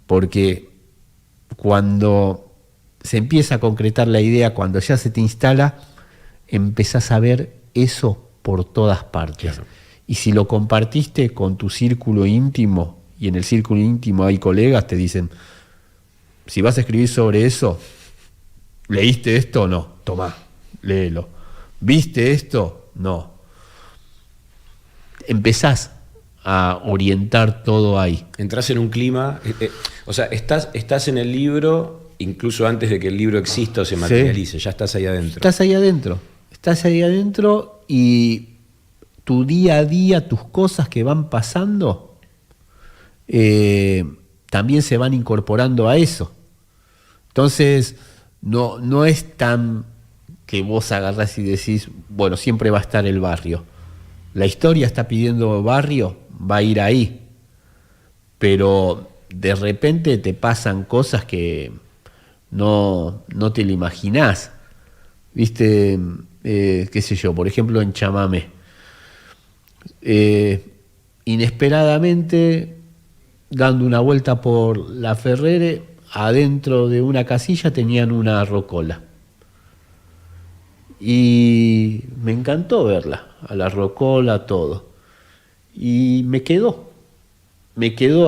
porque cuando se empieza a concretar la idea, cuando ya se te instala, empezás a ver eso por todas partes. Claro. Y si lo compartiste con tu círculo íntimo, y en el círculo íntimo hay colegas, te dicen, si vas a escribir sobre eso, ¿leíste esto? No, tomá, léelo. ¿Viste esto? No. Empezás a orientar todo ahí. Entras en un clima, o sea, estás en el libro incluso antes de que el libro exista o se materialice, sí. Ya estás ahí adentro. Estás ahí adentro y tu día a día, tus cosas que van pasando, también se van incorporando a eso. Entonces, no es tan que vos agarrás y decís, bueno, siempre va a estar el barrio. La historia está pidiendo barrio, va a ir ahí. Pero de repente te pasan cosas que no te lo imaginás. ¿Viste? Qué sé yo, por ejemplo en Chamamé. Inesperadamente, dando una vuelta por la Ferrere, adentro de una casilla tenían una rocola. Y me encantó verla, a la rocola, todo. Y me quedó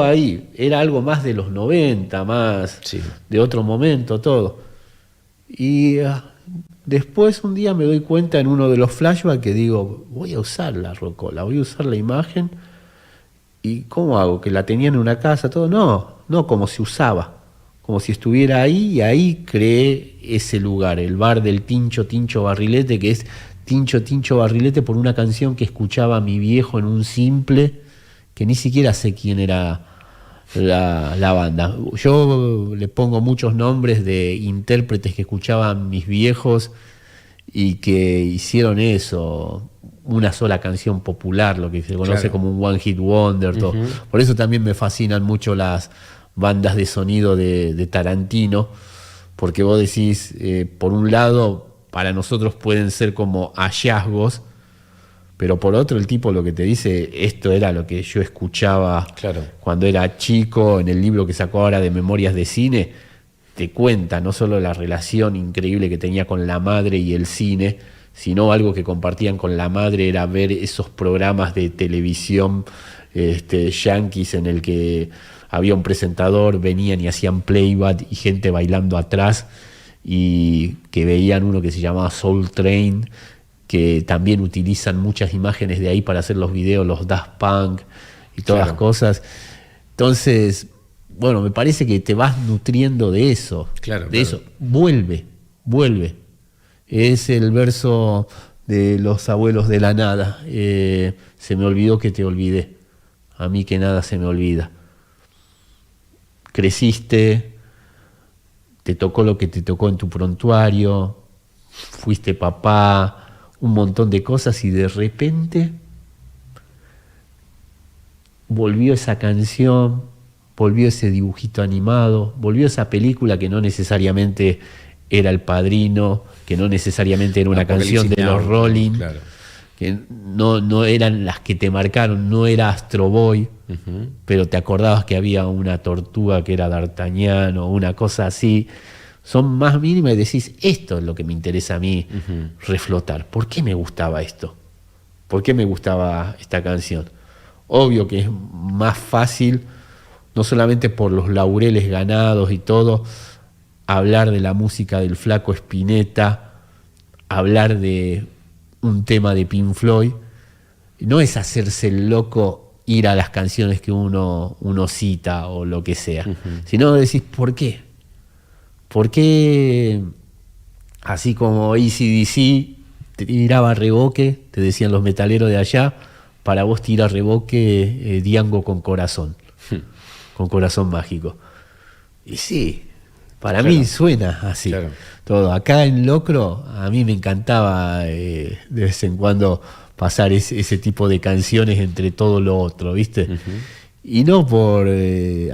ahí. Era algo más de los 90, más sí. De otro momento, todo. Y después un día me doy cuenta en uno de los flashbacks que digo, voy a usar la rocola, voy a usar la imagen. ¿Y cómo hago? ¿Que la tenían en una casa, todo? No como se usaba. Como si estuviera ahí, y ahí creé ese lugar, el bar del Tincho Barrilete, que es Tincho Barrilete por una canción que escuchaba mi viejo en un simple, que ni siquiera sé quién era la banda. Yo le pongo muchos nombres de intérpretes que escuchaban mis viejos y que hicieron eso, una sola canción popular, lo que se conoce claro. Como un One Hit Wonder. Todo. Por eso también me fascinan mucho las bandas de sonido de Tarantino, porque vos decís, por un lado, para nosotros pueden ser como hallazgos, pero por otro el tipo lo que te dice, esto era lo que yo escuchaba claro. Cuando era chico. En el libro que sacó ahora de Memorias de Cine, te cuenta no solo la relación increíble que tenía con la madre y el cine, sino algo que compartían con la madre era ver esos programas de televisión yanquis en el que había un presentador, venían y hacían playback y gente bailando atrás, y que veían uno que se llamaba Soul Train, que también utilizan muchas imágenes de ahí para hacer los videos, los Daft Punk y todas las cosas. Entonces, bueno, me parece que te vas nutriendo de eso. Claro. Eso. Vuelve. Es el verso de Los Abuelos de la Nada. Se me olvidó que te olvidé. A mí que nada se me olvida. creciste, te tocó lo que te tocó en tu prontuario, fuiste papá, un montón de cosas, y de repente volvió esa canción, volvió ese dibujito animado, volvió esa película que no necesariamente era El Padrino, que no necesariamente era una canción de los Rolling, claro, que no eran las que te marcaron, no era Astro Boy, pero te acordabas que había una tortuga que era D'Artagnan o una cosa así. Son más mínimas y decís, esto es lo que me interesa a mí reflotar. ¿Por qué me gustaba esto? ¿Por qué me gustaba esta canción? Obvio que es más fácil, no solamente por los laureles ganados y todo, hablar de la música del Flaco Spinetta, hablar de un tema de Pink Floyd. No es hacerse el loco, ir a las canciones que uno cita o lo que sea, sino decís, ¿por qué? ¿Por qué, así como AC/DC tiraba reboque, te decían los metaleros de allá, para vos tira reboque Diango con Corazón Mágico? Y sí, para mí suena así. Claro. Todo. Acá en Locro, a mí me encantaba de vez en cuando pasar ese tipo de canciones entre todo lo otro, ¿viste? Y no por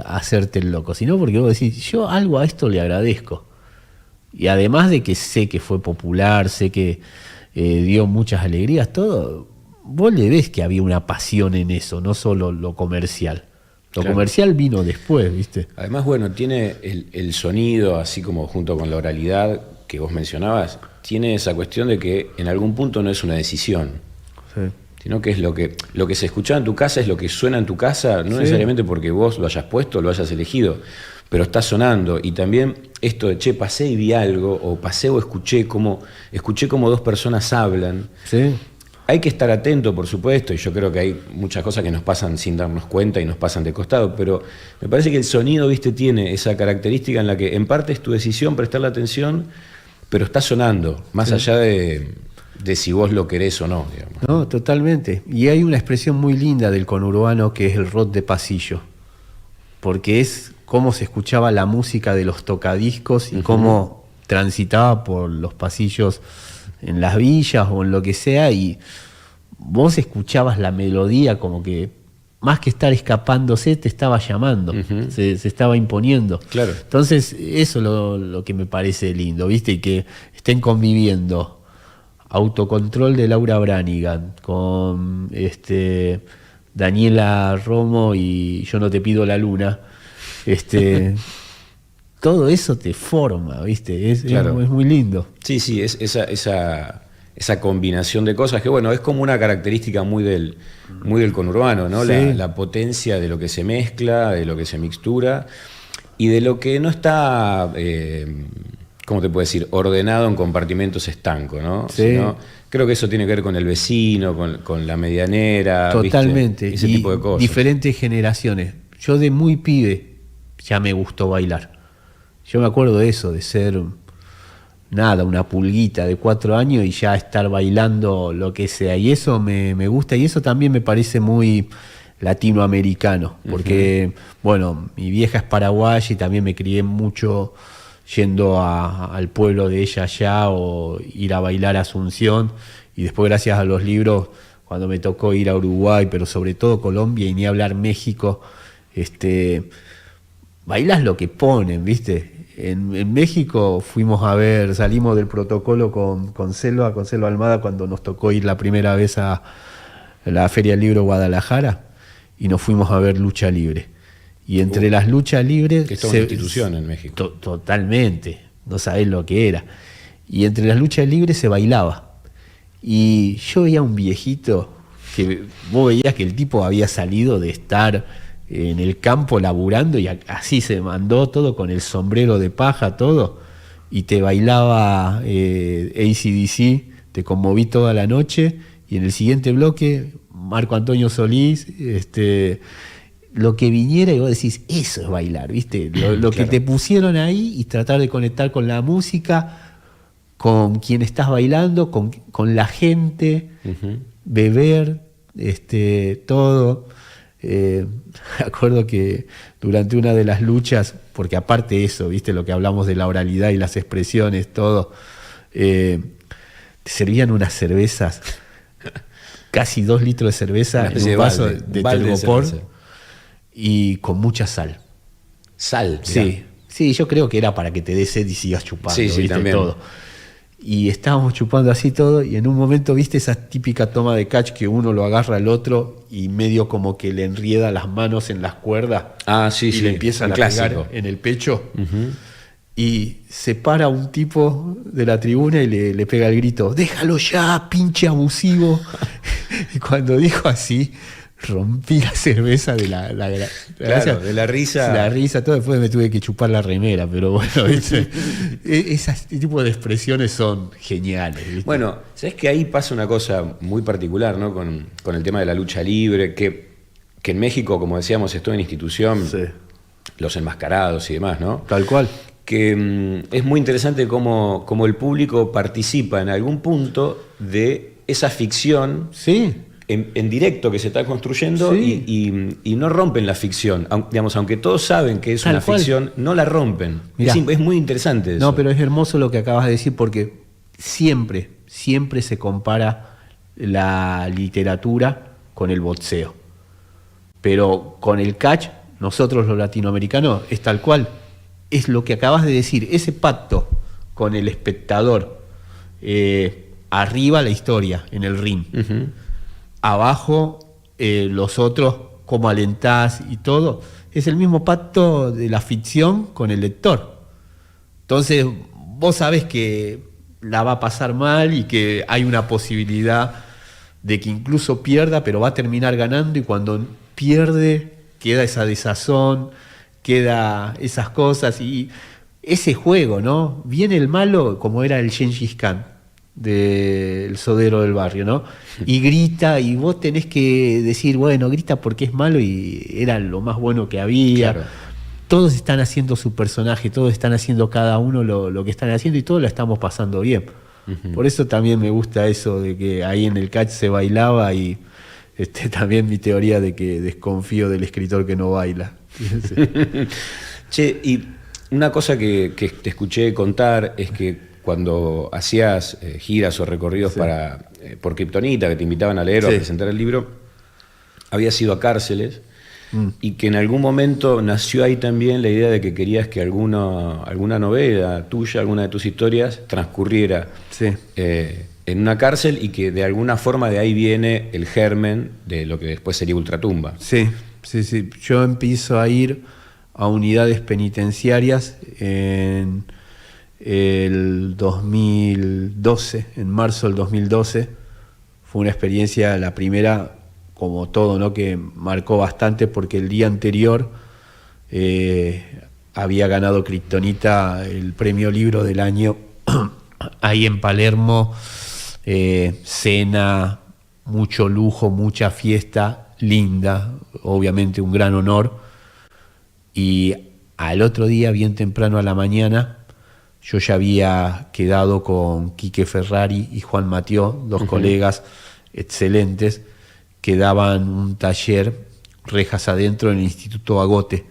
hacerte el loco, sino porque vos decís, yo algo a esto le agradezco. Y además de que sé que fue popular, sé que dio muchas alegrías, todo, vos le ves que había una pasión en eso, no solo lo comercial. Lo comercial vino después, ¿viste? Además, bueno, tiene el sonido, así como junto con la oralidad que vos mencionabas, tiene esa cuestión de que en algún punto no es una decisión, sino que es lo que se escuchaba en tu casa, es lo que suena en tu casa, no necesariamente porque vos lo hayas puesto, lo hayas elegido, pero está sonando. Y también esto de, pasé y vi algo, o pasé o escuché como dos personas hablan. Sí. Hay que estar atento, por supuesto, y yo creo que hay muchas cosas que nos pasan sin darnos cuenta y nos pasan de costado, pero me parece que el sonido, ¿viste?, tiene esa característica en la que en parte es tu decisión prestarle atención, pero está sonando, más allá de si vos lo querés o no, digamos. No, totalmente. Y hay una expresión muy linda del conurbano que es el rock de pasillo, porque es cómo se escuchaba la música de los tocadiscos y cómo transitaba por los pasillos en las villas o en lo que sea, y vos escuchabas la melodía como que más que estar escapándose te estaba llamando, se estaba imponiendo. Claro. Entonces eso es lo que me parece lindo, ¿viste? Y que estén conviviendo Autocontrol de Laura Branigan con Daniela Romo y Yo no te pido la luna, todo eso te forma, ¿viste? Es muy lindo. Sí, es esa combinación de cosas que, bueno, es como una característica muy del conurbano, ¿no? Sí. La potencia de lo que se mezcla, de lo que se mixtura y de lo que no está, ¿cómo te puedo decir?, ordenado en compartimentos estancos, ¿no? Sí. Sino, creo que eso tiene que ver con el vecino, con la medianera. Totalmente. ¿viste? Ese tipo de cosas. Diferentes generaciones. Yo de muy pibe ya me gustó bailar. Yo me acuerdo de eso, de ser una pulguita de 4 años y ya estar bailando lo que sea. Y eso me gusta, y eso también me parece muy latinoamericano. Porque, bueno, mi vieja es paraguaya y también me crié mucho yendo al pueblo de ella allá o ir a bailar a Asunción. Y después, gracias a los libros, cuando me tocó ir a Uruguay, pero sobre todo Colombia y ni hablar México, bailás lo que ponen, ¿viste? En México salimos del protocolo con Selva Almada cuando nos tocó ir la primera vez a la Feria del Libro Guadalajara y nos fuimos a ver lucha libre. Y entre las luchas libres... Que es toda una institución en México. Totalmente, no sabés lo que era. Y entre las luchas libres se bailaba. Y yo veía un viejito que vos veías que el tipo había salido de estar en el campo laburando y así se mandó todo con el sombrero de paja, todo, y te bailaba AC/DC, te conmoví toda la noche, y en el siguiente bloque Marco Antonio Solís, lo que viniera, y vos decís, eso es bailar, ¿viste? Lo que te pusieron ahí y tratar de conectar con la música, con quien estás bailando, con la gente, beber, todo. Me acuerdo que durante una de las luchas, porque aparte de eso, viste lo que hablamos de la oralidad y las expresiones, todo, te servían unas cervezas, casi 2 litros de cerveza en un vaso de telgopor y con mucha sal. ¿Sal? Sí, sí, yo creo que era para que te dé sed y sigas chupando, sí, ¿viste? También. Todo. Y estábamos chupando así todo, y en un momento, viste esa típica toma de catch que uno lo agarra al otro y medio como que le enrieda las manos en las cuerdas y le empiezan a pegar en el pecho. Uh-huh. Y se para un tipo de la tribuna y le pega el grito: ¡déjalo ya, pinche abusivo! Y cuando dijo así, rompí la cerveza de la de la risa. La risa, todo. Después me tuve que chupar la remera, pero bueno, ese tipo de expresiones son geniales, ¿viste? Bueno, sabes que ahí pasa una cosa muy particular, ¿no? Con el tema de la lucha libre, que en México, como decíamos, esto en institución, sí, los enmascarados y demás, ¿no? Tal cual. Que es muy interesante cómo el público participa en algún punto de esa ficción. Sí. En directo que se está construyendo, sí, y no rompen la ficción. Aunque todos saben que es una ficción, no la rompen. Es muy interesante eso. No, pero es hermoso lo que acabas de decir, porque siempre se compara la literatura con el boxeo. Pero con el catch, nosotros los latinoamericanos, es tal cual. Es lo que acabas de decir, ese pacto con el espectador. Arriba la historia, en el ring. Uh-huh. Abajo los otros, cómo alentás y todo, es el mismo pacto de la ficción con el lector. Entonces vos sabés que la va a pasar mal y que hay una posibilidad de que incluso pierda, pero va a terminar ganando, y cuando pierde queda esa desazón, queda esas cosas y ese juego, ¿no? Viene el malo, como era el Gengis Khan del sodero del barrio, ¿no? Y grita, y vos tenés que decir, bueno, grita porque es malo y era lo más bueno que había. Claro. Todos están haciendo su personaje, todos están haciendo cada uno lo que están haciendo, y todos lo estamos pasando bien. Uh-huh. Por eso también me gusta eso de que ahí en el catch se bailaba, y también mi teoría de que desconfío del escritor que no baila. Che, y una cosa que te escuché contar es que cuando hacías giras o recorridos, sí, por Kriptonita, que te invitaban a leer, sí, o a presentar el libro, habías ido a cárceles, y que en algún momento nació ahí también la idea de que querías que alguna novela tuya, alguna de tus historias, transcurriera, sí, en una cárcel, y que de alguna forma de ahí viene el germen de lo que después sería Ultratumba. Sí. Yo empiezo a ir a unidades penitenciarias en el 2012, en marzo del 2012. Fue una experiencia, la primera, como todo, ¿no?, que marcó bastante, porque el día anterior había ganado Kriptonita el premio Libro del Año ahí en Palermo. Cena, mucho lujo, mucha fiesta, linda, obviamente un gran honor. Y al otro día, bien temprano a la mañana, yo ya había quedado con Quique Ferrari y Juan Matió, dos, uh-huh, colegas excelentes, que daban un taller rejas adentro en el Instituto Agote,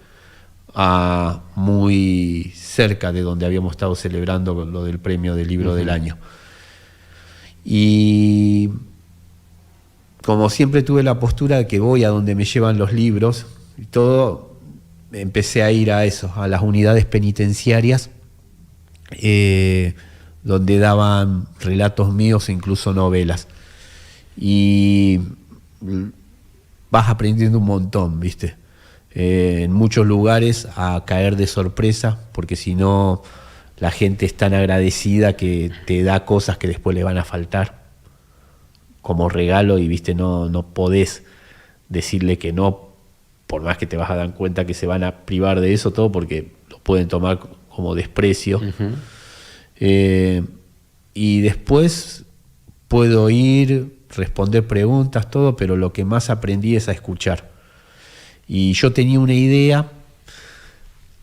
muy cerca de donde habíamos estado celebrando lo del premio del Libro, uh-huh, del Año. Y como siempre tuve la postura de que voy a donde me llevan los libros y todo, empecé a ir a eso, a las unidades penitenciarias, donde daban relatos míos e incluso novelas. Y vas aprendiendo un montón, ¿viste? En muchos lugares a caer de sorpresa, porque si no, la gente es tan agradecida que te da cosas que después le van a faltar como regalo, y viste, no podés decirle que no, por más que te vas a dar cuenta que se van a privar de eso todo, porque lo pueden tomar como desprecio. Uh-huh. Y después puedo ir, responder preguntas, todo, pero lo que más aprendí es a escuchar. Y yo tenía una idea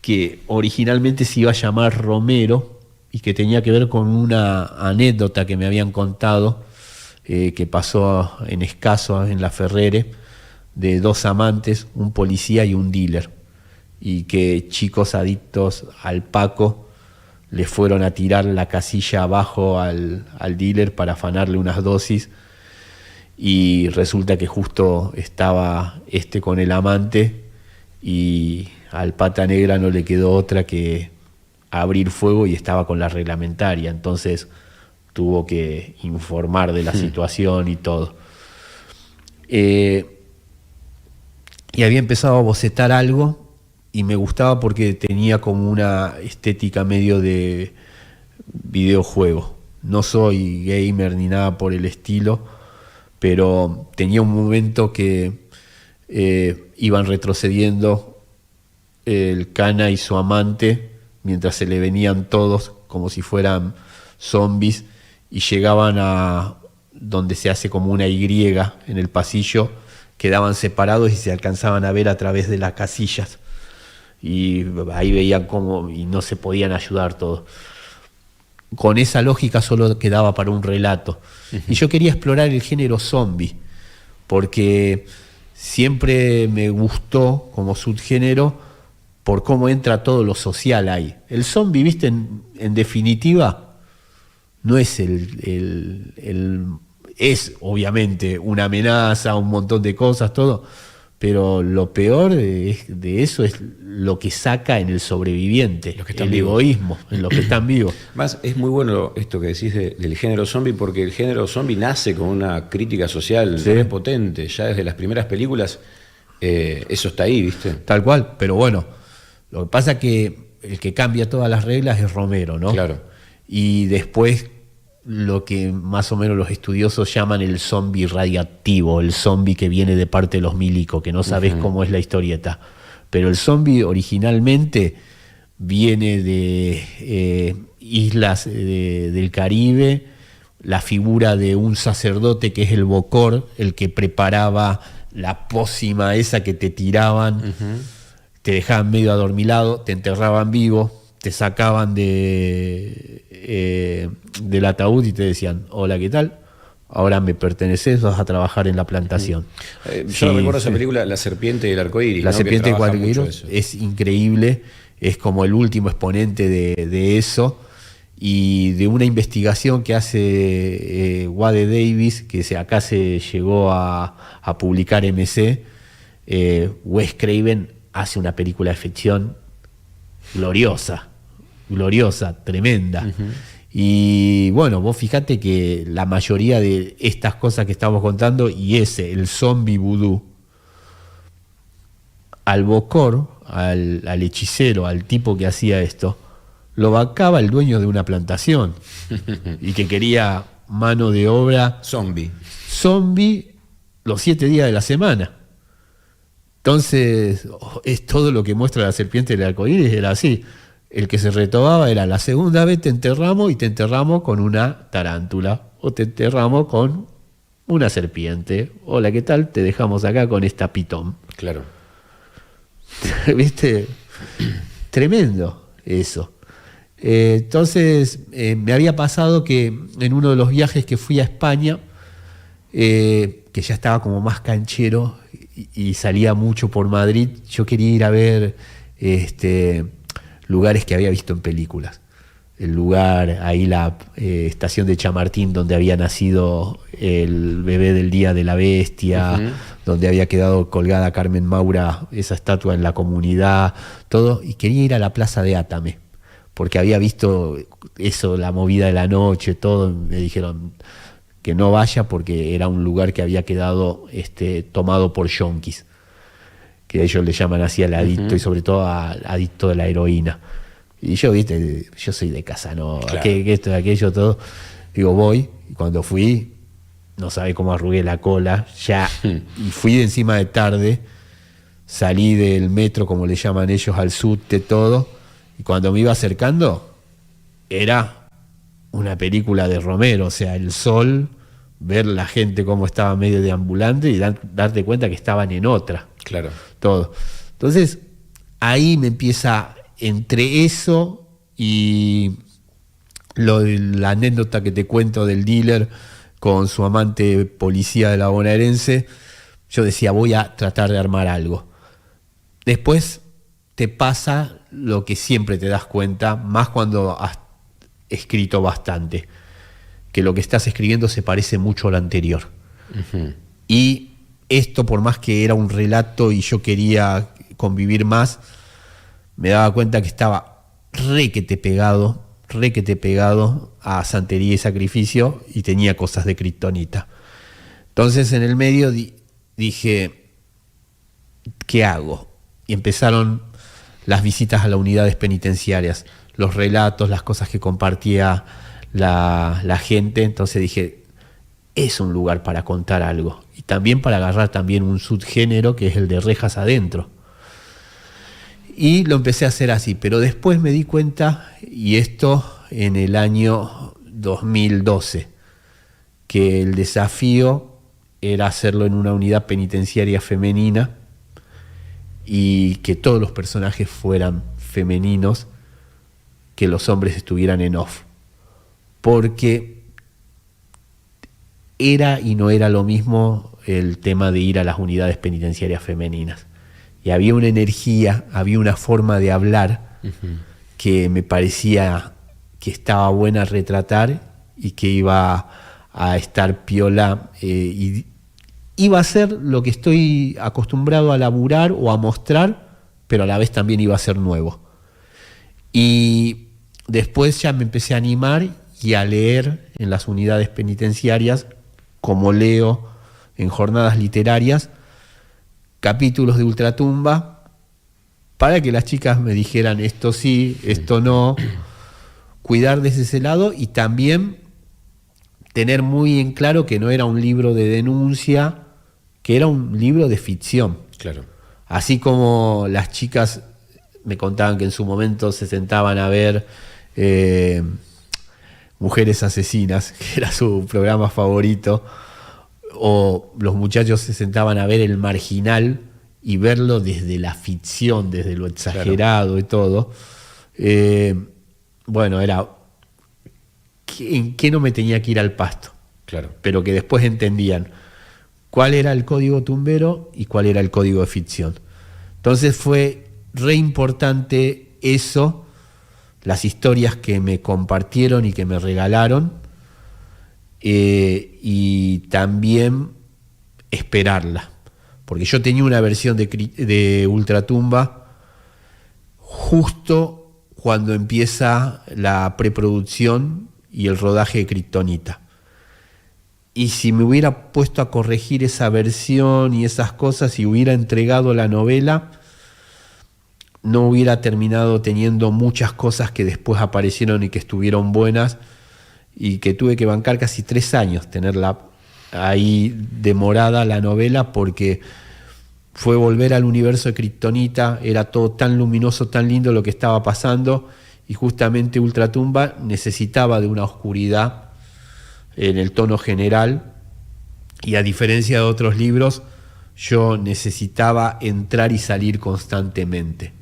que originalmente se iba a llamar Romero, y que tenía que ver con una anécdota que me habían contado, que pasó en Escaso, en La Ferrere, de 2 amantes, un policía y un dealer, y que chicos adictos al Paco le fueron a tirar la casilla abajo al dealer para afanarle unas dosis, y resulta que justo estaba con el amante, y al Pata Negra no le quedó otra que abrir fuego, y estaba con la reglamentaria, entonces tuvo que informar de la situación y todo. Y había empezado a bocetar algo y me gustaba porque tenía como una estética medio de videojuego. No soy gamer ni nada por el estilo, pero tenía un momento que iban retrocediendo el Cana y su amante mientras se le venían todos como si fueran zombies, y llegaban a donde se hace como una Y en el pasillo, quedaban separados y se alcanzaban a ver a través de las casillas, y ahí veían cómo, y no se podían ayudar todos. Con esa lógica solo quedaba para un relato. Y yo quería explorar el género zombie, porque siempre me gustó como subgénero por cómo entra todo lo social ahí. El zombie, viste, en definitiva, no es es obviamente una amenaza, un montón de cosas, todo, pero lo peor de eso es lo que saca en el sobreviviente, el egoísmo, en los que están vivos. Más, es muy bueno esto que decís del género zombie, porque el género zombie nace con una crítica social muy potente. Ya desde las primeras películas eso está ahí, ¿viste? Tal cual, pero bueno, lo que pasa es que el que cambia todas las reglas es Romero, ¿no? Claro. Y después lo que más o menos los estudiosos llaman el zombie radiactivo, el zombie que viene de parte de los milicos, que no sabes cómo es la historieta. Pero el zombie originalmente viene de islas del Caribe, la figura de un sacerdote que es el Bocor, el que preparaba la pócima esa que te tiraban, te dejaban medio adormilado, te enterraban vivo, te sacaban del ataúd y te decían: hola, ¿qué tal? Ahora me perteneces, vas a trabajar en la plantación. Yo recuerdo esa película, La serpiente y el arcoíris. La serpiente y el arcoíris es increíble, es como el último exponente de eso, y de una investigación que hace Wade Davis, que acá se llegó a publicar MC. Wes Craven hace una película de ficción gloriosa, tremenda. Y bueno, vos fijate que la mayoría de estas cosas que estamos contando, y el zombie vudú, al Bocor, al hechicero, al tipo que hacía esto, lo bancaba el dueño de una plantación y que quería mano de obra zombie los 7 días de la semana. Entonces, es todo lo que muestra la serpiente del arcoíris, era así. El que se retobaba era: la segunda vez te enterramos, y te enterramos con una tarántula, o te enterramos con una serpiente. Hola, ¿qué tal? Te dejamos acá con esta pitón. Claro. ¿Viste? Tremendo eso. Entonces, me había pasado que en uno de los viajes que fui a España, que ya estaba como más canchero y salía mucho por Madrid, yo quería ir a ver lugares que había visto en películas. El lugar, ahí la estación de Chamartín, donde había nacido el bebé del Día de la Bestia, donde había quedado colgada Carmen Maura, esa estatua en la comunidad, todo, y quería ir a la plaza de Átame, porque había visto eso, la movida de la noche, todo. Me dijeron que no vaya porque era un lugar que había quedado tomado por yonkis, que ellos le llaman así al adicto, y sobre todo al adicto de la heroína. Y yo, viste, yo soy de Casanova, claro, que esto, de aquello, todo. Digo, voy, y cuando fui, no sabe cómo arrugué la cola, ya, y fui de encima de tarde, salí del metro, como le llaman ellos, al subte, todo, y cuando me iba acercando, era una película de Romero, o sea, el sol, ver la gente cómo estaba medio deambulante y darte cuenta que estaban en otra. Claro. Todo. Entonces, ahí me empieza, entre eso y la anécdota que te cuento del dealer con su amante policía de la bonaerense, yo decía, voy a tratar de armar algo. Después te pasa lo que siempre te das cuenta, más cuando has escrito bastante, que lo que estás escribiendo se parece mucho a lo anterior. Uh-huh. Y esto, por más que era un relato y yo quería convivir más, me daba cuenta que estaba requete pegado a Santería y Sacrificio, y tenía cosas de kriptonita. Entonces en el medio dije, ¿qué hago? Y empezaron las visitas a las unidades penitenciarias, los relatos, las cosas que compartía la gente. Entonces dije, es un lugar para contar algo, y también para agarrar también un subgénero que es el de rejas adentro. Y lo empecé a hacer así, pero después me di cuenta, y esto en el año 2012, que el desafío era hacerlo en una unidad penitenciaria femenina y que todos los personajes fueran femeninos, que los hombres estuvieran en off, porque era y no era lo mismo el tema de ir a las unidades penitenciarias femeninas. Y había una energía, había una forma de hablar uh-huh. que me parecía que estaba buena a retratar y que iba a estar piola, y iba a ser lo que estoy acostumbrado a laburar o a mostrar, pero a la vez también iba a ser nuevo. Y después ya me empecé a animar y a leer en las unidades penitenciarias, como leo en jornadas literarias, capítulos de Ultratumba, para que las chicas me dijeran esto sí, esto no, cuidar desde ese lado, y también tener muy en claro que no era un libro de denuncia, que era un libro de ficción. Claro. Así como las chicas me contaban que en su momento se sentaban a ver Mujeres Asesinas, que era su programa favorito, o los muchachos se sentaban a ver El Marginal y verlo desde la ficción, desde lo exagerado, claro, y todo. Bueno, era en qué no me tenía que ir al pasto. Claro. Pero que después entendían cuál era el código tumbero y cuál era el código de ficción. Entonces fue re importante eso, las historias que me compartieron y que me regalaron, y también esperarla, porque yo tenía una versión de Ultratumba justo cuando empieza la preproducción y el rodaje de Kriptonita, y si me hubiera puesto a corregir esa versión y esas cosas y hubiera entregado la novela, no hubiera terminado teniendo muchas cosas que después aparecieron y que estuvieron buenas, y que tuve que bancar casi 3 años tenerla ahí demorada la novela, porque fue volver al universo de Kriptonita, era todo tan luminoso, tan lindo lo que estaba pasando, y justamente Ultratumba necesitaba de una oscuridad en el tono general, y a diferencia de otros libros, yo necesitaba entrar y salir constantemente.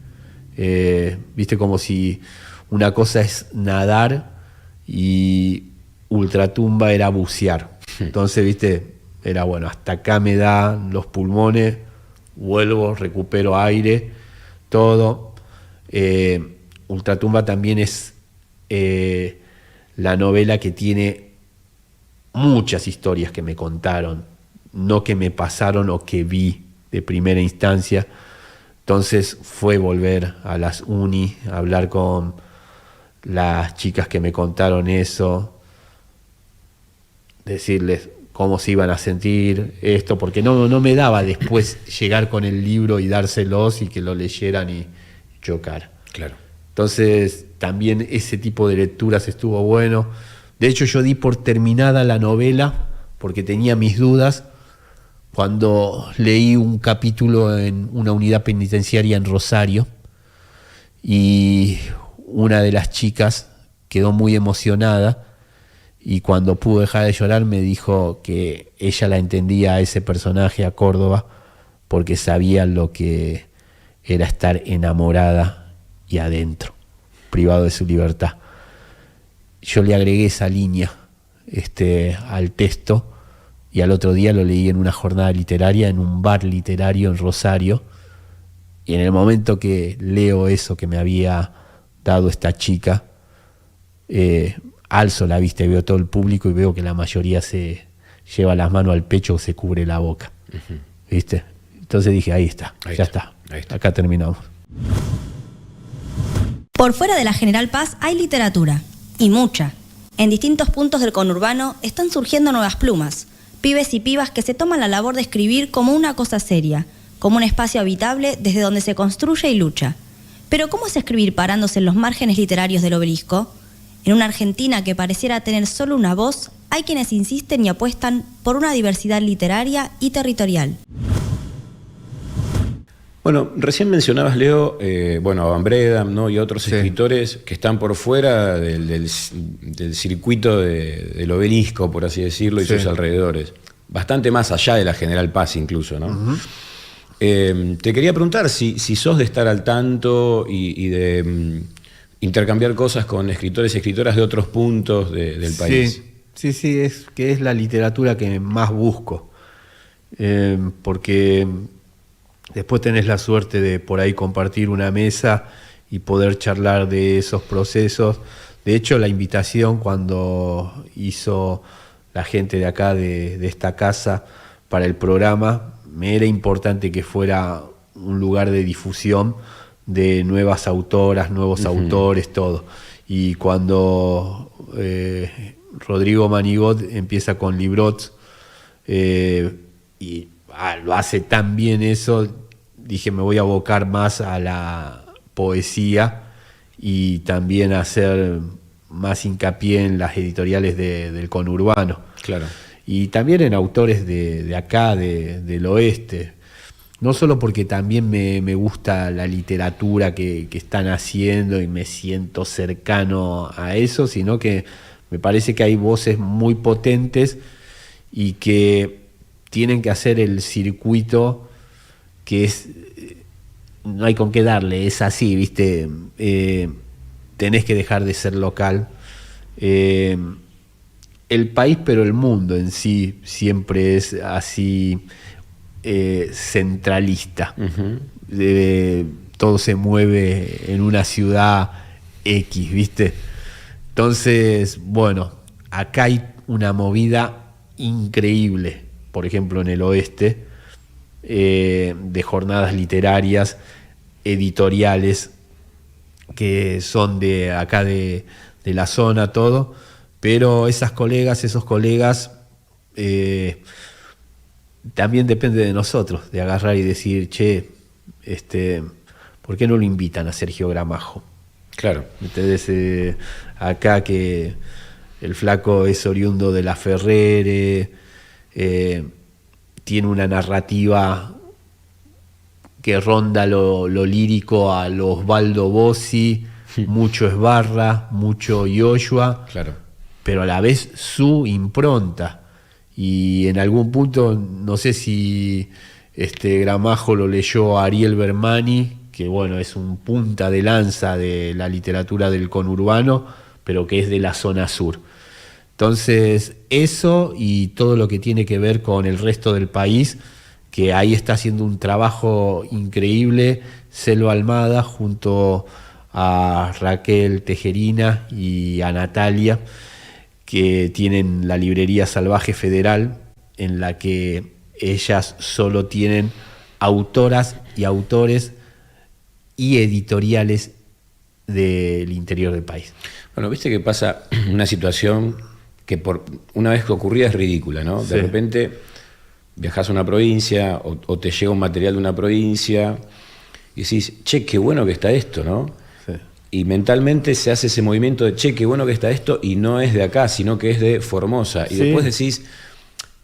Viste, como si una cosa es nadar y Ultratumba era bucear. Entonces, viste, era bueno, hasta acá me dan los pulmones, vuelvo, recupero aire, todo. Ultratumba también es la novela que tiene muchas historias que me contaron, no que me pasaron o que vi de primera instancia. Entonces fue volver a las uni, a hablar con las chicas que me contaron eso, decirles cómo se iban a sentir esto, porque no me daba después llegar con el libro y dárselos y que lo leyeran y chocar. Claro. Entonces también ese tipo de lecturas estuvo bueno. De hecho, yo di por terminada la novela porque tenía mis dudas cuando leí un capítulo en una unidad penitenciaria en Rosario, y una de las chicas quedó muy emocionada, y cuando pudo dejar de llorar me dijo que ella la entendía a ese personaje, a Córdoba, porque sabía lo que era estar enamorada y adentro, privado de su libertad. Yo le agregué esa línea al texto, y al otro día lo leí en una jornada literaria, en un bar literario en Rosario, y en el momento que leo eso que me había dado esta chica, alzo la vista y veo todo el público y veo que la mayoría se lleva las manos al pecho o se cubre la boca. Uh-huh. ¿Viste? Entonces dije, ahí está. Acá terminamos. Por fuera de la General Paz hay literatura, y mucha. En distintos puntos del conurbano están surgiendo nuevas plumas, pibes y pibas que se toman la labor de escribir como una cosa seria, como un espacio habitable desde donde se construye y lucha. Pero ¿cómo es escribir parándose en los márgenes literarios del obelisco? En una Argentina que pareciera tener solo una voz, hay quienes insisten y apuestan por una diversidad literaria y territorial. Bueno, recién mencionabas, Leo, a Van Bredam, ¿no? Y otros escritores que están por fuera del circuito del obelisco, por así decirlo, y sus alrededores. Bastante más allá de la General Paz incluso, ¿no? Uh-huh. Te quería preguntar si sos de estar al tanto y de intercambiar cosas con escritores y escritoras de otros puntos del país. Sí, es la literatura que más busco. Porque después tenés la suerte de por ahí compartir una mesa y poder charlar de esos procesos. De hecho, la invitación cuando hizo la gente de acá, de esta casa, para el programa, me era importante que fuera un lugar de difusión de nuevas autoras, nuevos autores, todo. Y cuando Rodrigo Manigot empieza con Librots y lo hace tan bien eso, dije me voy a abocar más a la poesía y también a hacer más hincapié en las editoriales del conurbano. Claro. Y también en autores de acá, del oeste. No solo porque también me gusta la literatura que están haciendo y me siento cercano a eso, sino que me parece que hay voces muy potentes y que tienen que hacer el circuito que es... No hay con qué darle, es así, ¿viste? Tenés que dejar de ser local. El país, pero el mundo en sí siempre es así centralista. Uh-huh. Todo se mueve en una ciudad X, ¿viste? Entonces, bueno, acá hay una movida increíble, por ejemplo en el oeste, de jornadas literarias, editoriales, que son de acá de la zona, todo, pero esos colegas también depende de nosotros, de agarrar y decir, che, ¿por qué no lo invitan a Sergio Gramajo? Claro. Entonces, acá que el flaco es oriundo de La Ferrere, tiene una narrativa que ronda lo lírico a lo Osvaldo Bossi, mucho Esbarra, mucho Yoshua, claro, pero a la vez su impronta. Y en algún punto, no sé si Gramajo lo leyó a Ariel Bermani, que bueno, es un punta de lanza de la literatura del conurbano, pero que es de la zona sur. Entonces, eso y todo lo que tiene que ver con el resto del país, que ahí está haciendo un trabajo increíble, Selva Almada, junto a Raquel Tejerina y a Natalia, que tienen la librería Salvaje Federal, en la que ellas solo tienen autoras y autores y editoriales del interior del país. Bueno, viste que pasa una situación que por una vez que ocurría es ridícula, ¿no? De repente viajás a una provincia o te llega un material de una provincia y decís, che, qué bueno que está esto, ¿no? Sí. Y mentalmente se hace ese movimiento de, che, qué bueno que está esto, y no es de acá, sino que es de Formosa. Y después decís,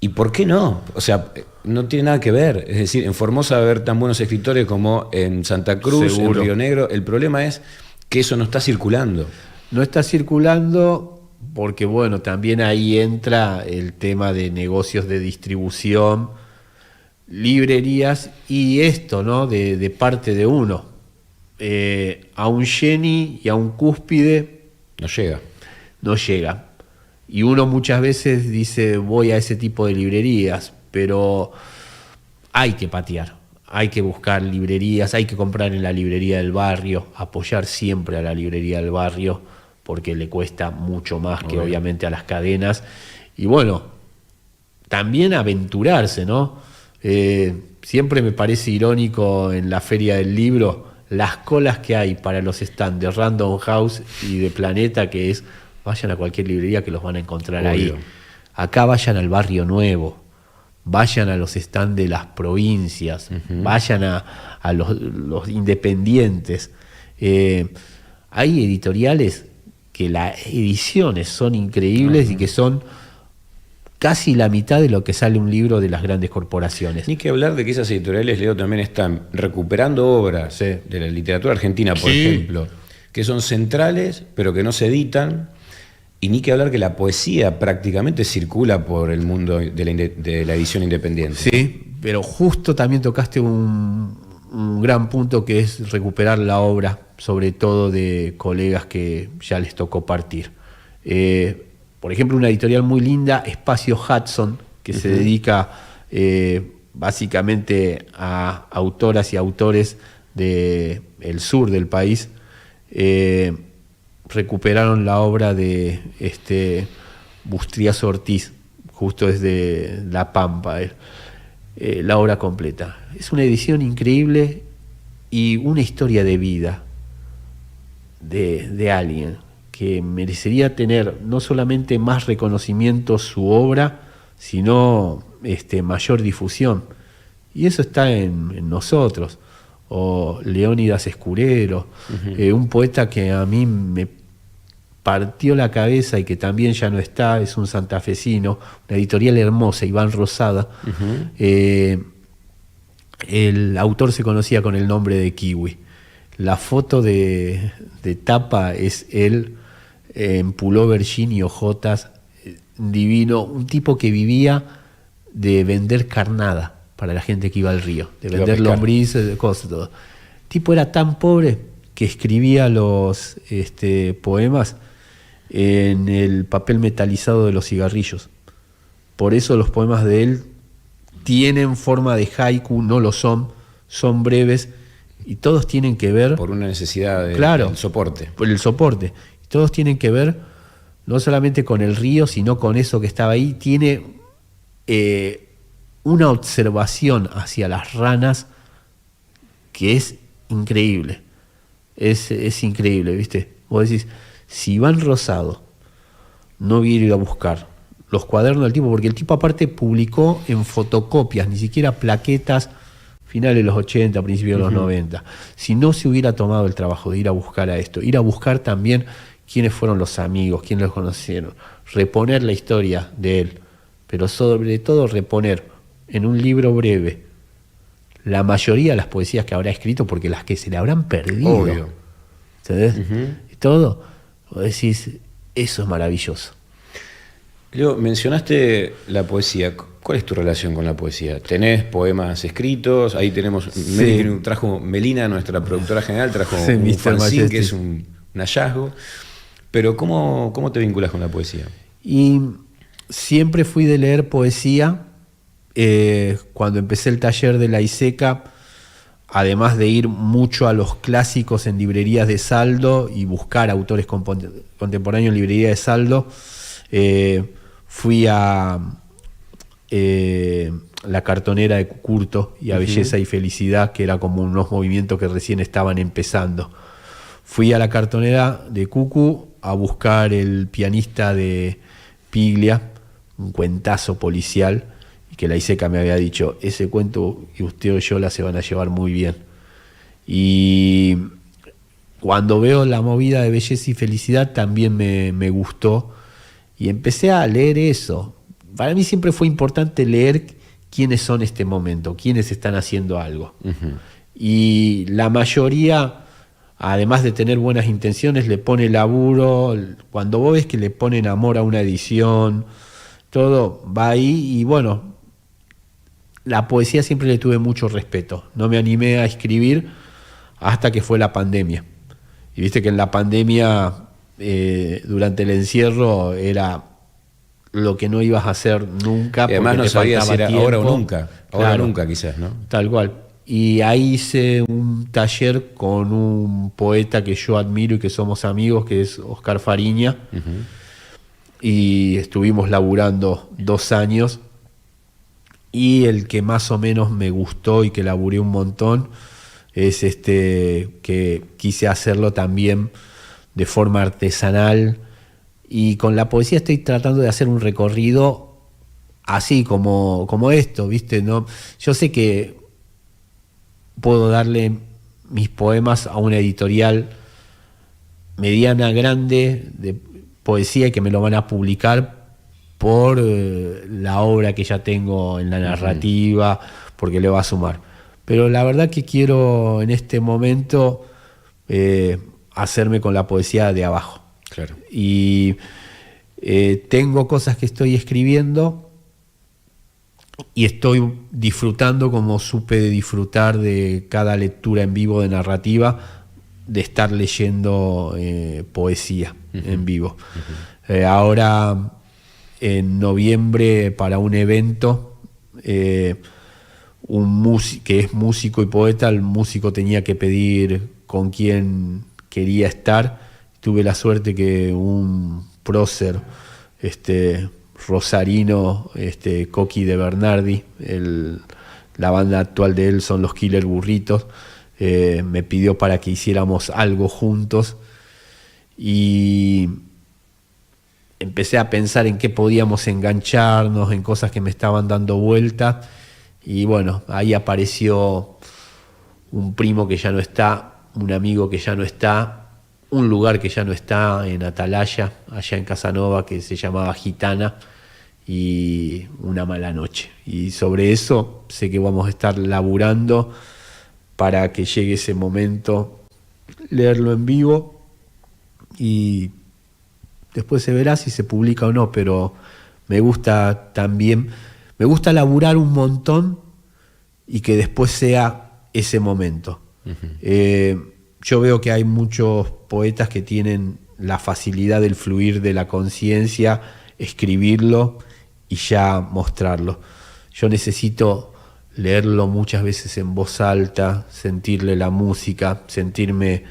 ¿y por qué no? O sea, no tiene nada que ver. Es decir, en Formosa va a haber tan buenos escritores como en Santa Cruz, seguro, en Río Negro. El problema es que eso no está circulando. No está circulando porque, bueno, también ahí entra el tema de negocios de distribución, librerías y esto, ¿no? De parte de uno. A un Jenny y a un Cúspide no llega. No llega. Y uno muchas veces dice, voy a ese tipo de librerías, pero hay que patear, hay que buscar librerías, hay que comprar en la librería del barrio, apoyar siempre a la librería del barrio, porque le cuesta mucho más que obviamente a las cadenas. Y bueno, también aventurarse, ¿no? Siempre me parece irónico en la Feria del Libro las colas que hay para los stands de Random House y de Planeta, que es, vayan a cualquier librería que los van a encontrar ahí. Acá vayan al Barrio Nuevo, vayan a los stands de las provincias, vayan a los independientes. Hay editoriales que las ediciones son increíbles y que son casi la mitad de lo que sale un libro de las grandes corporaciones. Ni que hablar de que esas editoriales, Leo, también están recuperando obras de la literatura argentina, por ejemplo, que son centrales, pero que no se editan. Y ni que hablar que la poesía prácticamente circula por el mundo de la edición independiente. Sí, pero justo también tocaste un gran punto, que es recuperar la obra, sobre todo de colegas que ya les tocó partir. Por ejemplo, una editorial muy linda, Espacio Hudson, que se dedica básicamente a autoras y autores del sur del país, recuperaron la obra de Bustriazo Ortiz, justo desde La Pampa, la obra completa. Es una edición increíble y una historia de vida de alguien que merecería tener no solamente más reconocimiento su obra, sino mayor difusión. Y eso está en nosotros. O Leónidas Escurero, un poeta que a mí me partió la cabeza y que también ya no está, es un santafesino, una editorial hermosa, Iván Rosada. El autor se conocía con el nombre de Kiwi. La foto de tapa es él en pullover, jean y ojotas, divino, un tipo que vivía de vender carnada para la gente que iba al río, de vender lombrices, cosas, todo. El tipo era tan pobre que escribía los poemas en el papel metalizado de los cigarrillos. Por eso los poemas de él tienen forma de haiku, no lo son breves, y todos tienen que ver... Por una necesidad del soporte. Por el soporte. Todos tienen que ver no solamente con el río, sino con eso que estaba ahí. Tiene una observación hacia las ranas que es increíble. Es increíble, ¿viste? Vos decís, si Iván Rosado no hubiera ido a buscar los cuadernos del tipo, porque el tipo aparte publicó en fotocopias, ni siquiera plaquetas, finales de los 80, principios de los 90. Si no se hubiera tomado el trabajo de ir a buscar a esto, ir a buscar también quiénes fueron los amigos, quiénes los conocieron, reponer la historia de él, pero sobre todo reponer en un libro breve la mayoría de las poesías que habrá escrito, porque las que se le habrán perdido. Obvio. ¿Sabes? Y todo, vos decís, eso es maravilloso. Leo, mencionaste la poesía. ¿Cuál es tu relación con la poesía? ¿Tenés poemas escritos? Ahí tenemos, trajo Melina, nuestra productora general, trajo un fanzine, que es un hallazgo. Pero ¿cómo te vinculas con la poesía? Y siempre fui de leer poesía. Cuando empecé el taller de la ISECA, además de ir mucho a los clásicos en librerías de Saldo y buscar autores contemporáneos en librería de Saldo, fui a la cartonera de Cucurto y a Belleza y Felicidad, que era como unos movimientos que recién estaban empezando. Fui a la cartonera de Cucu a buscar El pianista de Piglia, un cuentazo policial, y que la ISECA me había dicho, ese cuento y usted o yo la se van a llevar muy bien. Y cuando veo la movida de Belleza y Felicidad también me gustó, y empecé a leer eso. Para mí siempre fue importante leer quiénes son este momento, quiénes están haciendo algo. Y la mayoría, además de tener buenas intenciones, le pone laburo. Cuando vos ves que le ponen amor a una edición, todo va ahí. Y bueno, la poesía siempre le tuve mucho respeto. No me animé a escribir hasta que fue la pandemia. Y viste que en la pandemia, durante el encierro, era lo que no ibas a hacer nunca. Y además no sabías si era ahora o nunca. Ahora Claro, nunca quizás, ¿no? tal cual. Y ahí hice un taller con un poeta que yo admiro y que somos amigos, que es Oscar Fariña. Y estuvimos laburando 2 años. Y el que más o menos me gustó y que laburé un montón es que quise hacerlo también de forma artesanal. Y con la poesía estoy tratando de hacer un recorrido así como esto, ¿viste? ¿No? Yo sé que puedo darle mis poemas a una editorial mediana, grande, de poesía, y que me lo van a publicar por la obra que ya tengo en la narrativa, porque le va a sumar. Pero la verdad que quiero en este momento hacerme con la poesía de abajo. Claro. Y tengo cosas que estoy escribiendo y estoy disfrutando, como supe de disfrutar de cada lectura en vivo de narrativa, de estar leyendo poesía en vivo. Ahora, en noviembre, para un evento, que es músico y poeta, el músico tenía que pedir con quién quería estar. Tuve la suerte que un prócer rosarino, Coqui de Bernardi, la banda actual de él son los Killer Burritos, me pidió para que hiciéramos algo juntos, y empecé a pensar en qué podíamos engancharnos, en cosas que me estaban dando vuelta, y bueno, ahí apareció un primo que ya no está, un amigo que ya no está, un lugar que ya no está en Atalaya, allá en Casanova, que se llamaba Gitana, y Una mala noche. Y sobre eso sé que vamos a estar laburando para que llegue ese momento, leerlo en vivo, y después se verá si se publica o no, pero me gusta también, me gusta laburar un montón y que después sea ese momento. Yo veo que hay muchos poetas que tienen la facilidad del fluir de la conciencia, escribirlo y ya mostrarlo. Yo necesito leerlo muchas veces en voz alta, sentirle la música, sentirme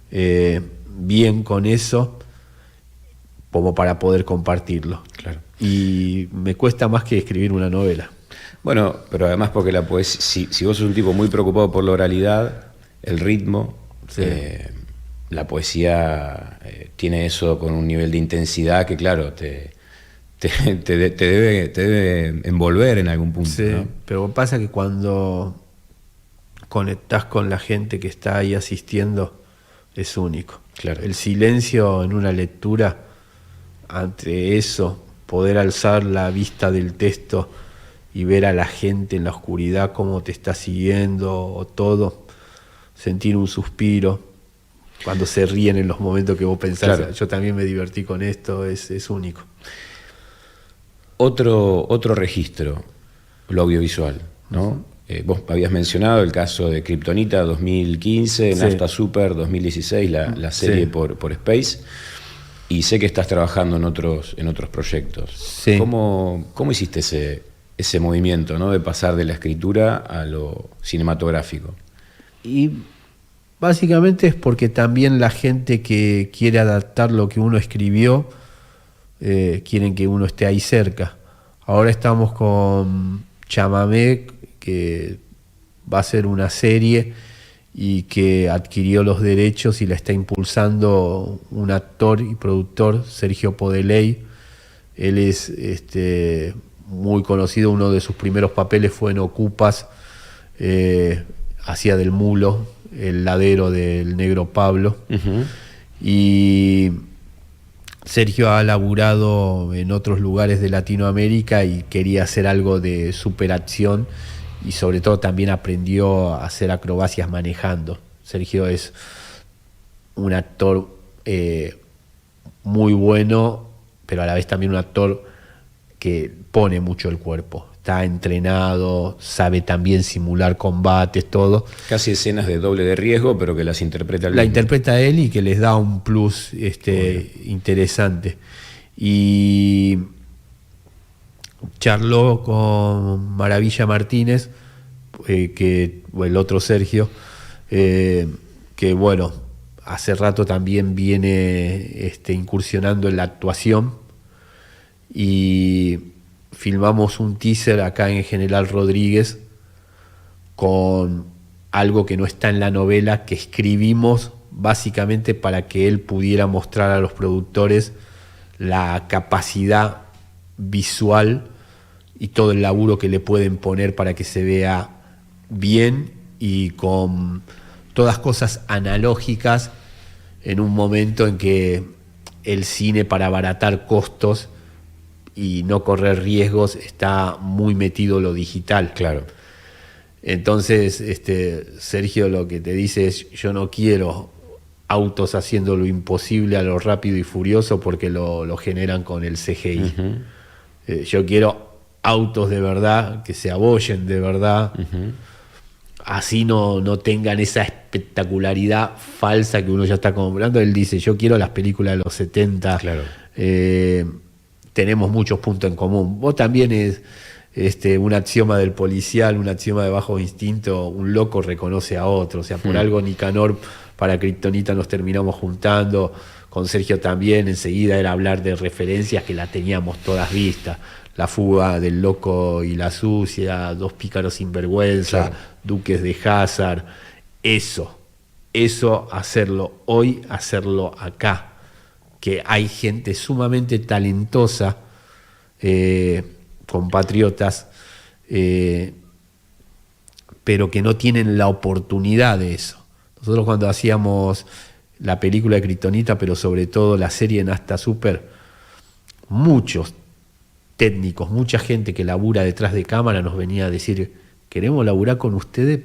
bien con eso, como para poder compartirlo. Claro. Y me cuesta más que escribir una novela. Bueno, pero además porque la poesía, si vos sos un tipo muy preocupado por la oralidad, el ritmo, Sí. La poesía tiene eso con un nivel de intensidad que, claro, te debe envolver en algún punto. Sí, ¿no? pero pasa que cuando conectás con la gente que está ahí asistiendo, es único. Claro. El silencio en una lectura, ante eso, poder alzar la vista del texto y ver a la gente en la oscuridad cómo te está siguiendo o todo, sentir un suspiro cuando se ríen en los momentos que vos pensás, Claro. yo también me divertí con esto, es único. Otro registro, lo audiovisual, ¿no? Vos habías mencionado el caso de Kryptonita 2015, Sí. Nafta Super 2016, la serie Sí. por Space, y sé que estás trabajando en otros proyectos. Sí. ¿Cómo hiciste ese movimiento, ¿no? De pasar de la escritura a lo cinematográfico? Y básicamente es porque también la gente que quiere adaptar lo que uno escribió, quieren que uno esté ahí cerca. Ahora estamos con Chamamé, que va a ser una serie y que adquirió los derechos y la está impulsando un actor y productor, Sergio Podeley. Él es muy conocido, uno de sus primeros papeles fue en Ocupas, hacía del mulo, el ladero del negro Pablo. Y Sergio ha laburado en otros lugares de Latinoamérica y quería hacer algo de superacción, y sobre todo también aprendió a hacer acrobacias manejando. Sergio es un actor muy bueno, pero a la vez también un actor que pone mucho el cuerpo. Está entrenado, sabe también simular combates, todo. Casi escenas de doble de riesgo, pero que las interpreta él La mismo. interpreta él y que les da un plus interesante. Y charló con Maravilla Martínez, que el otro Sergio, que bueno, hace rato también viene incursionando en la actuación, y filmamos un teaser acá en General Rodríguez con algo que no está en la novela, que escribimos básicamente para que él pudiera mostrar a los productores la capacidad visual y todo el laburo que le pueden poner para que se vea bien y con todas cosas analógicas, en un momento en que el cine, para abaratar costos y no correr riesgos, está muy metido lo digital. Claro. Entonces, Sergio lo que te dice es: yo no quiero autos haciendo lo imposible a lo Rápido y Furioso porque lo generan con el CGI. Uh-huh. Yo quiero autos de verdad, que se abollen de verdad, uh-huh, así no tengan esa espectacularidad falsa que uno ya está comprando. Él dice: yo quiero las películas de los 70. Claro. Tenemos muchos puntos en común. Vos también es un axioma del policial, un axioma de bajo instinto: un loco reconoce a otro. O sea, por algo Nicanor para Kryptonita nos terminamos juntando. Con Sergio también enseguida era hablar de referencias que la teníamos todas vistas: La fuga del loco y la sucia, Dos pícaros sinvergüenza, claro, Duques de Hazard. Eso, hacerlo hoy, hacerlo acá. Que hay gente sumamente talentosa, compatriotas, pero que no tienen la oportunidad de eso. Nosotros, cuando hacíamos la película de Kryptonita, pero sobre todo la serie Nasta Super, muchos técnicos, mucha gente que labura detrás de cámara nos venía a decir: queremos laburar con ustedes,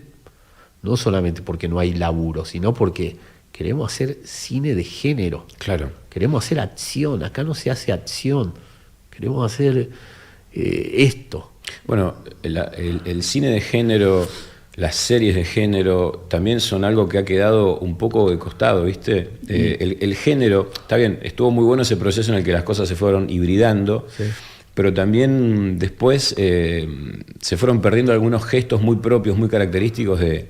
no solamente porque no hay laburo, sino porque queremos hacer cine de género. Claro. Queremos hacer acción. Acá no se hace acción. Queremos hacer esto. Bueno, el cine de género, las series de género, también son algo que ha quedado un poco de costado, ¿viste? El género, está bien, estuvo muy bueno ese proceso en el que las cosas se fueron hibridando, sí, pero también después se fueron perdiendo algunos gestos muy propios, muy característicos de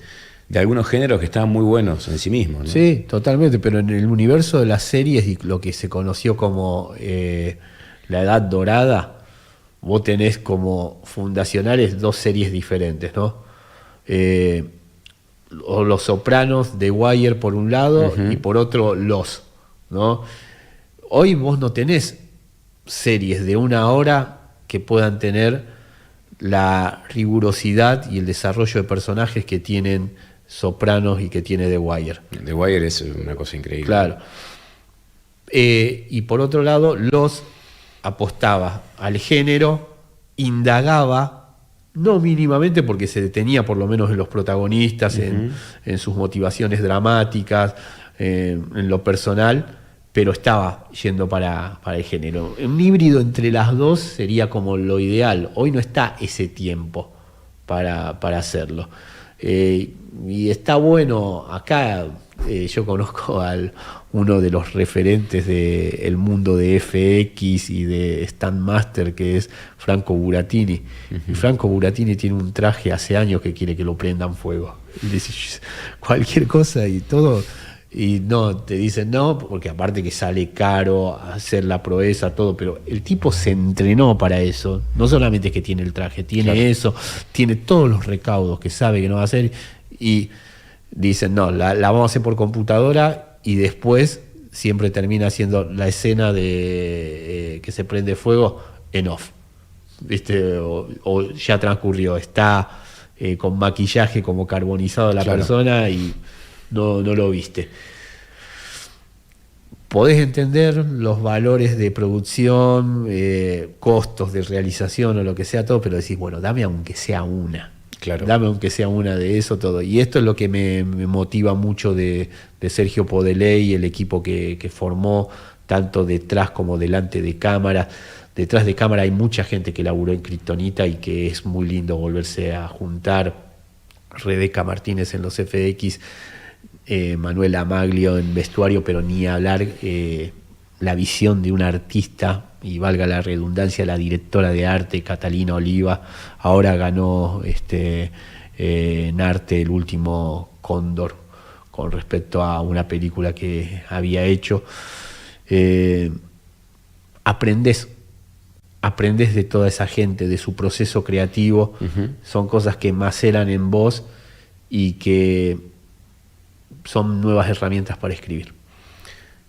algunos géneros que estaban muy buenos en sí mismos, ¿no? Sí, totalmente, pero en el universo de las series y lo que se conoció como la Edad Dorada, vos tenés como fundacionales dos series diferentes, ¿no? O Los Sopranos, The Wire por un lado, uh-huh, y por otro ¿no? Hoy vos no tenés series de 1 hora que puedan tener la rigurosidad y el desarrollo de personajes que tienen Sopranos y que tiene The Wire. The Wire es una cosa increíble. Claro. Y por otro lado, apostaba al género, indagaba, no mínimamente, porque se detenía por lo menos en los protagonistas, uh-huh, en sus motivaciones dramáticas, en lo personal, pero estaba yendo para el género. Un híbrido entre las dos sería como lo ideal. Hoy no está ese tiempo para hacerlo. Y está bueno. Acá yo conozco a uno de los referentes del mundo de FX y de Stand Master, que es Franco Buratini. Uh-huh. Y Franco Buratini tiene un traje hace años que quiere que lo prendan fuego. Y dice cualquier cosa y todo. Y no, te dicen no, porque aparte que sale caro hacer la proeza, todo, pero el tipo se entrenó para eso. No solamente es que tiene el traje, tiene, claro, eso, tiene todos los recaudos que sabe que no va a hacer, y dicen no, la vamos a hacer por computadora, y después siempre termina haciendo la escena de que se prende fuego en off, ¿viste? O ya transcurrió, está con maquillaje como carbonizado la, claro, persona, y no lo viste. Podés entender los valores de producción, costos de realización o lo que sea, todo, pero decís, bueno, dame aunque sea una. Claro. Dame aunque sea una de eso, todo. Y esto es lo que me motiva mucho de Sergio Podeley y el equipo que formó, tanto detrás como delante de cámara. Detrás de cámara hay mucha gente que laburó en Kryptonita y que es muy lindo volverse a juntar. Rebeca Martínez en los FX, Manuel Amaglio en vestuario, pero ni hablar, la visión de un artista, y valga la redundancia, la directora de arte Catalina Oliva. Ahora ganó en arte el último Cóndor con respecto a una película que había hecho. Aprendés de toda esa gente, de su proceso creativo. Son cosas que maceran en vos y que son nuevas herramientas para escribir.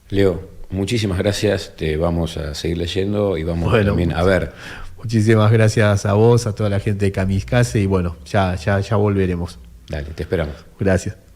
Leo, muchísimas gracias, te vamos a seguir leyendo y vamos también a ver. Muchísimas gracias a vos, a toda la gente de Kamikaze, y bueno, ya volveremos. Dale, te esperamos. Gracias.